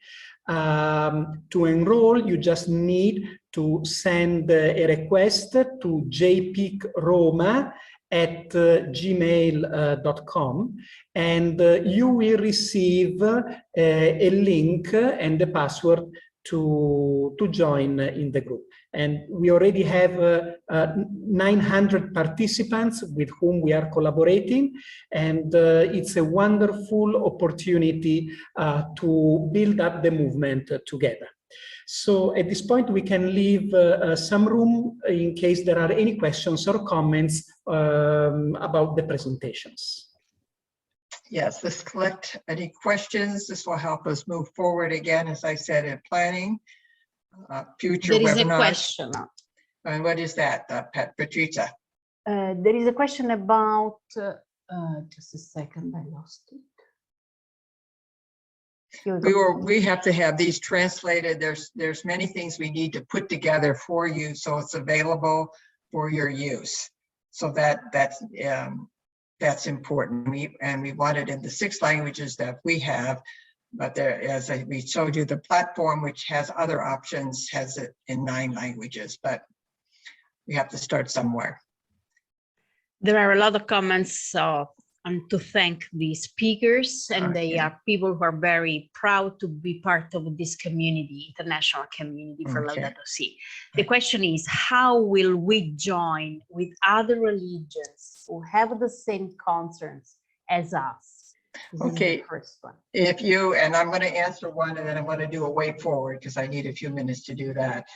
Speaker 3: To enroll, you just need to send a request to jpicroma@gmail.com, and you will receive a link and the password to join in the group. And we already have 900 participants with whom we are collaborating, and it's a wonderful opportunity to build up the movement together. So at this point, we can leave some room in case there are any questions or comments about the presentations.
Speaker 1: Yes, let's collect any questions. This will help us move forward again, as I said, in planning future
Speaker 4: There is
Speaker 1: webinars.
Speaker 4: a question.
Speaker 1: And what is that, Patricia?
Speaker 4: There is a question about, just a second, I lost it.
Speaker 1: We have to have these translated. There's many things we need to put together for you so it's available for your use. So that's important. We want it in the 6 languages that we have, but there, as we showed you, the platform, which has other options, has it in 9 languages, but we have to start somewhere.
Speaker 4: There are a lot of comments and to thank the speakers, and they are people who are very proud to be part of this community, international community for Laudato Si. The question is, how will we join with other religions who have the same concerns as us? This is the first one.
Speaker 1: If you, and I'm going to answer one, and then I'm going to do a way forward because I need a few minutes to do that.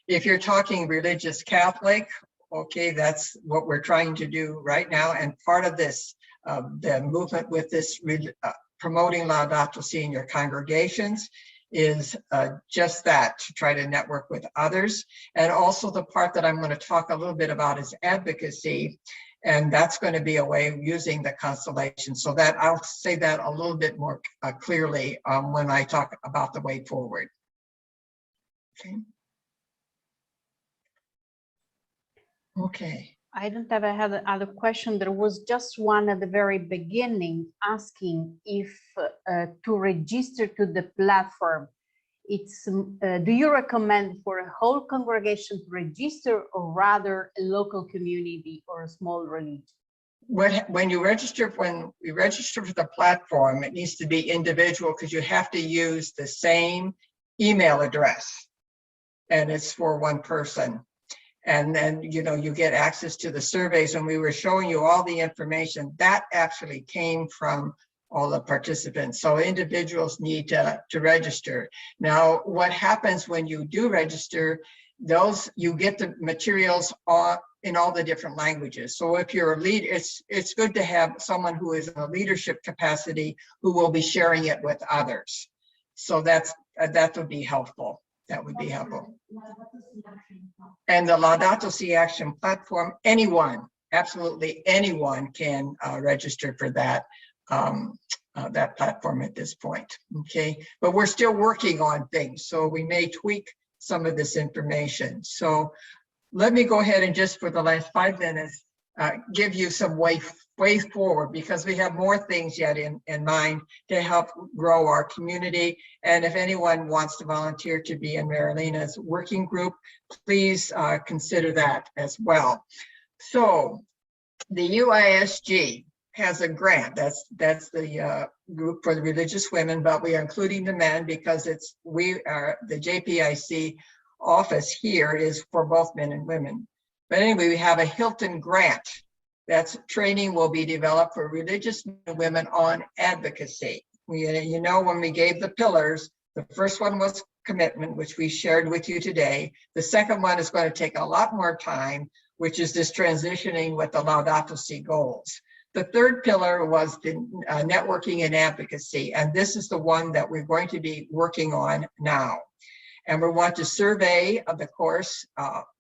Speaker 1: If you're talking religious Catholic, okay, that's what we're trying to do right now. And part of this, the movement with this promoting Laudato Si in your congregations is just that, to try to network with others. And also the part that I'm going to talk a little bit about is advocacy. And that's going to be a way of using the constellation. So that I'll say that a little bit more clearly when I talk about the way forward. Okay. Okay.
Speaker 4: I don't have another question. There was just one at the very beginning asking if to register to the platform, it's do you recommend for a whole congregation to register, or rather a local community or a small religion?
Speaker 1: When we register for the platform, it needs to be individual because you have to use the same email address, and it's for one person. And then, you know, you get access to the surveys. And we were showing you all the information that actually came from all the participants. So individuals need to register. Now, what happens when you do register, you get the materials in all the different languages. So if you're a lead, it's good to have someone who is in a leadership capacity who will be sharing it with others. So that would be helpful. That would be helpful. And the Laudato Si Action Platform, anyone, absolutely anyone can register for that platform at this point, okay? But we're still working on things, so we may tweak some of this information. So let me go ahead and just for the last 5 minutes, give you some way forward, because we have more things yet in mind to help grow our community. And if anyone wants to volunteer to be in Marilina's working group, please consider that as well. So the UISG has a grant. That's the group for the religious women, but we are including the men because we are the JPIC office here is for both men and women. But anyway, we have a Hilton grant. That's training will be developed for religious women on advocacy. You know, when we gave the pillars, the first one was commitment, which we shared with you today. The second one is going to take a lot more time, which is this transitioning with the Laudato Si goals. The third pillar was the networking and advocacy, and this is the one that we're going to be working on now. And we want to survey of the course,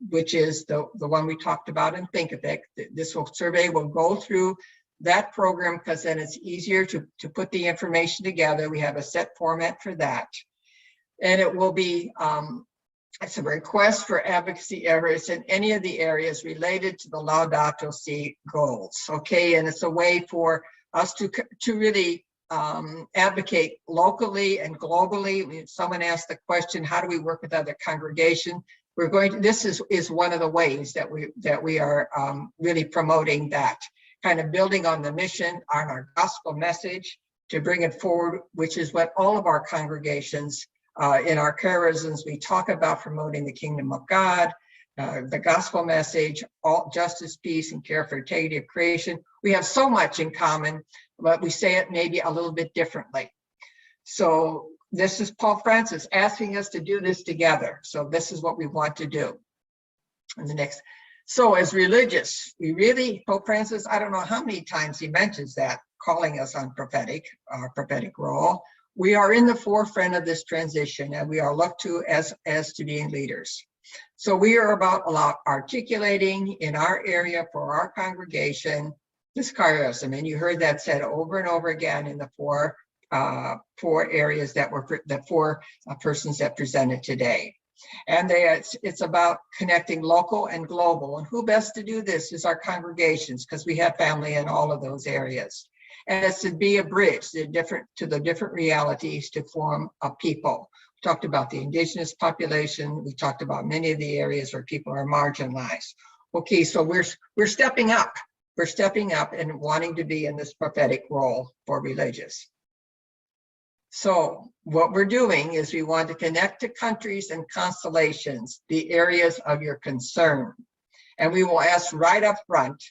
Speaker 1: which is the one we talked about in Think of It. This survey will go through that program because then it's easier to put the information together. We have a set format for that. And it will be, it's a request for advocacy efforts in any of the areas related to the Laudato Si goals, okay? And it's a way for us to really advocate locally and globally. Someone asked the question, how do we work with other congregations? We're going to, this is one of the ways that we are really promoting that, kind of building on the mission, on our gospel message to bring it forward, which is what all of our congregations in our charisms, we talk about promoting the kingdom of God, the gospel message, all justice, peace, and care for integrity of creation. We have so much in common, but we say it maybe a little bit differently. So this is Pope Francis asking us to do this together. So this is what we want to do. And the next, so as religious, we really, Pope Francis, I don't know how many times he mentions that, calling us on our prophetic role. We are in the forefront of this transition, and we are looked to as to being leaders. So we are about articulating in our area for our congregation this charism, and you heard that said over and over again in the four areas that were the four persons that presented today. And it's about connecting local and global, and who best to do this is our congregations, because we have family in all of those areas. And it's to be a bridge to the different realities to form a people. We talked about the indigenous population. We talked about many of the areas where people are marginalized. Okay, so we're stepping up. for stepping up and wanting to be in this prophetic role for religious. So what we're doing is we want to connect to countries and constellations, the areas of your concern. And we will ask right up front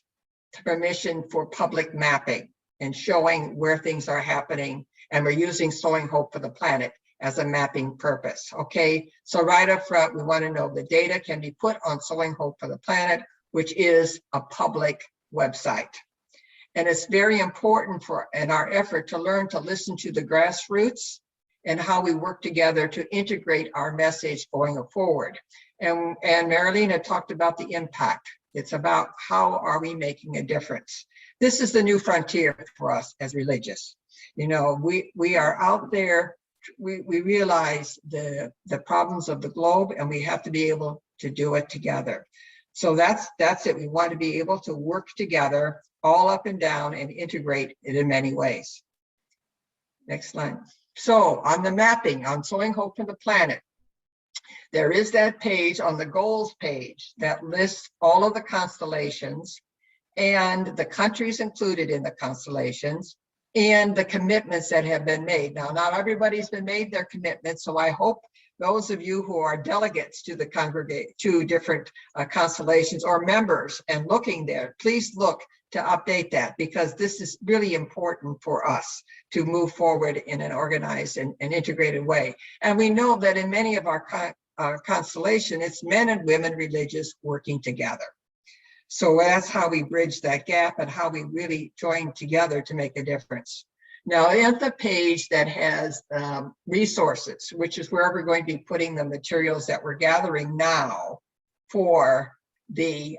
Speaker 1: permission for public mapping and showing where things are happening. And we're using Sowing Hope for the Planet as a mapping purpose. Okay, so right up front, we want to know the data can be put on Sowing Hope for the Planet, which is a public website. And it's very important for in our effort to learn to listen to the grassroots and how we work together to integrate our message going forward. And Marilena talked about the impact. It's about how are we making a difference. This is the new frontier for us as religious. You know, we are out there, we realize the problems of the globe, and we have to be able to do it together. So that's it. We want to be able to work together all up and down and integrate it in many ways. Next slide. So on the mapping, on Sowing Hope for the Planet, there is that page on the goals page that lists all of the constellations and the countries included in the constellations and the commitments that have been made. Now, not everybody's been made their commitments, so I hope those of you who are delegates to the to different constellations or members and looking there, please look to update that, because this is really important for us to move forward in an organized and integrated way. And we know that in many of our constellation, it's men and women religious working together. So that's how we bridge that gap and how we really join together to make a difference. Now, at the page that has resources, which is where we're going to be putting the materials that we're gathering now for the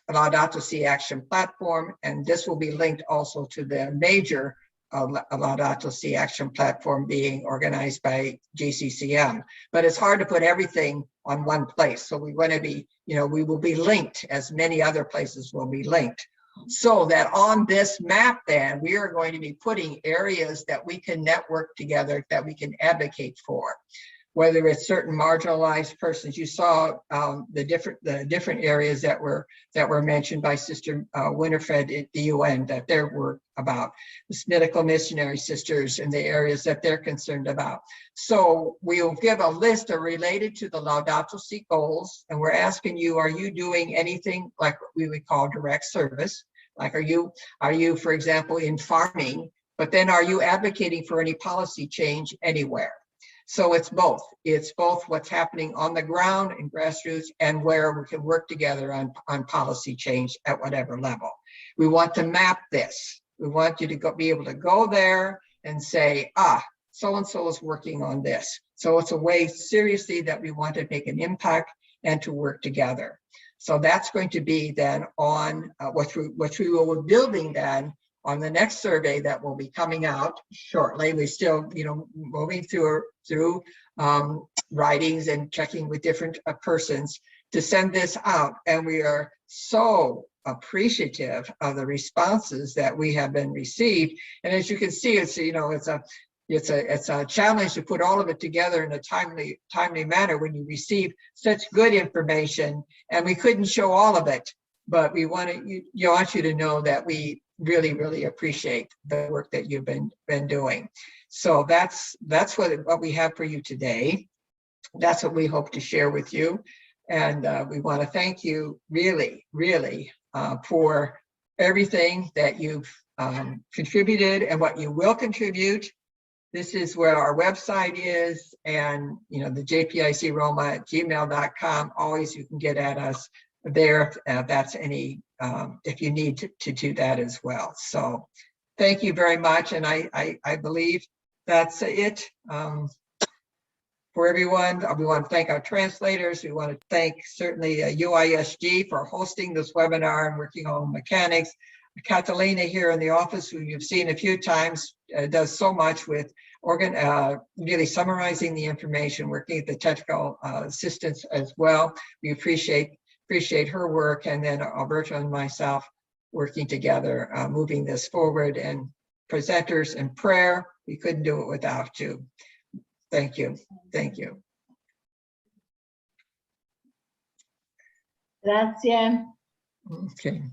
Speaker 1: Laudato Si Action Platform, and this will be linked also to the major Laudato Si Action Platform being organized by GCCM. But it's hard to put everything on one place. So we want to be, you know, we will be linked as many other places will be linked. So that on this map then, we are going to be putting areas that we can network together, that we can advocate for, whether it's certain marginalized persons. You saw the different areas that were mentioned by Sister Winifred at the UN, that their work about the medical missionary sisters and the areas that they're concerned about. So we'll give a list related to the Laudato Si goals, and we're asking you, are you doing anything like what we would call direct service? Like, are you, for example, in farming, but then are you advocating for any policy change anywhere? So it's both. It's both what's happening on the ground in grassroots and where we can work together on policy change at whatever level. We want to map this. We want you to be able to go there and say, so-and-so is working on this. So it's a way seriously that we want to make an impact and to work together. So that's going to be then on which we will be building then on the next survey that will be coming out shortly. We're still, you know, moving through writings and checking with different persons to send this out. And we are so appreciative of the responses that we have been received. And as you can see, it's, you know, it's a challenge to put all of it together in a timely manner when you receive such good information. And we couldn't show all of it, but we want you to know that we really appreciate the work that you've been doing. So that's what we have for you today. That's what we hope to share with you. And we want to thank you really for everything that you've contributed and what you will contribute. This is where our website is, and you know, the jpicroma@gmail.com. Always you can get at us there. That's any if you need to do that as well. So thank you very much, and I believe that's it for everyone. We want to thank our translators. We want to thank certainly UISG for hosting this webinar and working on mechanics. Catalina here in the office, who you've seen a few times, does so much with really summarizing the information, working at the technical assistance as well. We appreciate her work, and then Alberto and myself working together, moving this forward, and presenters and prayer. We couldn't do it without you. Thank you. Thank you.
Speaker 12: Grazie.
Speaker 1: Okay.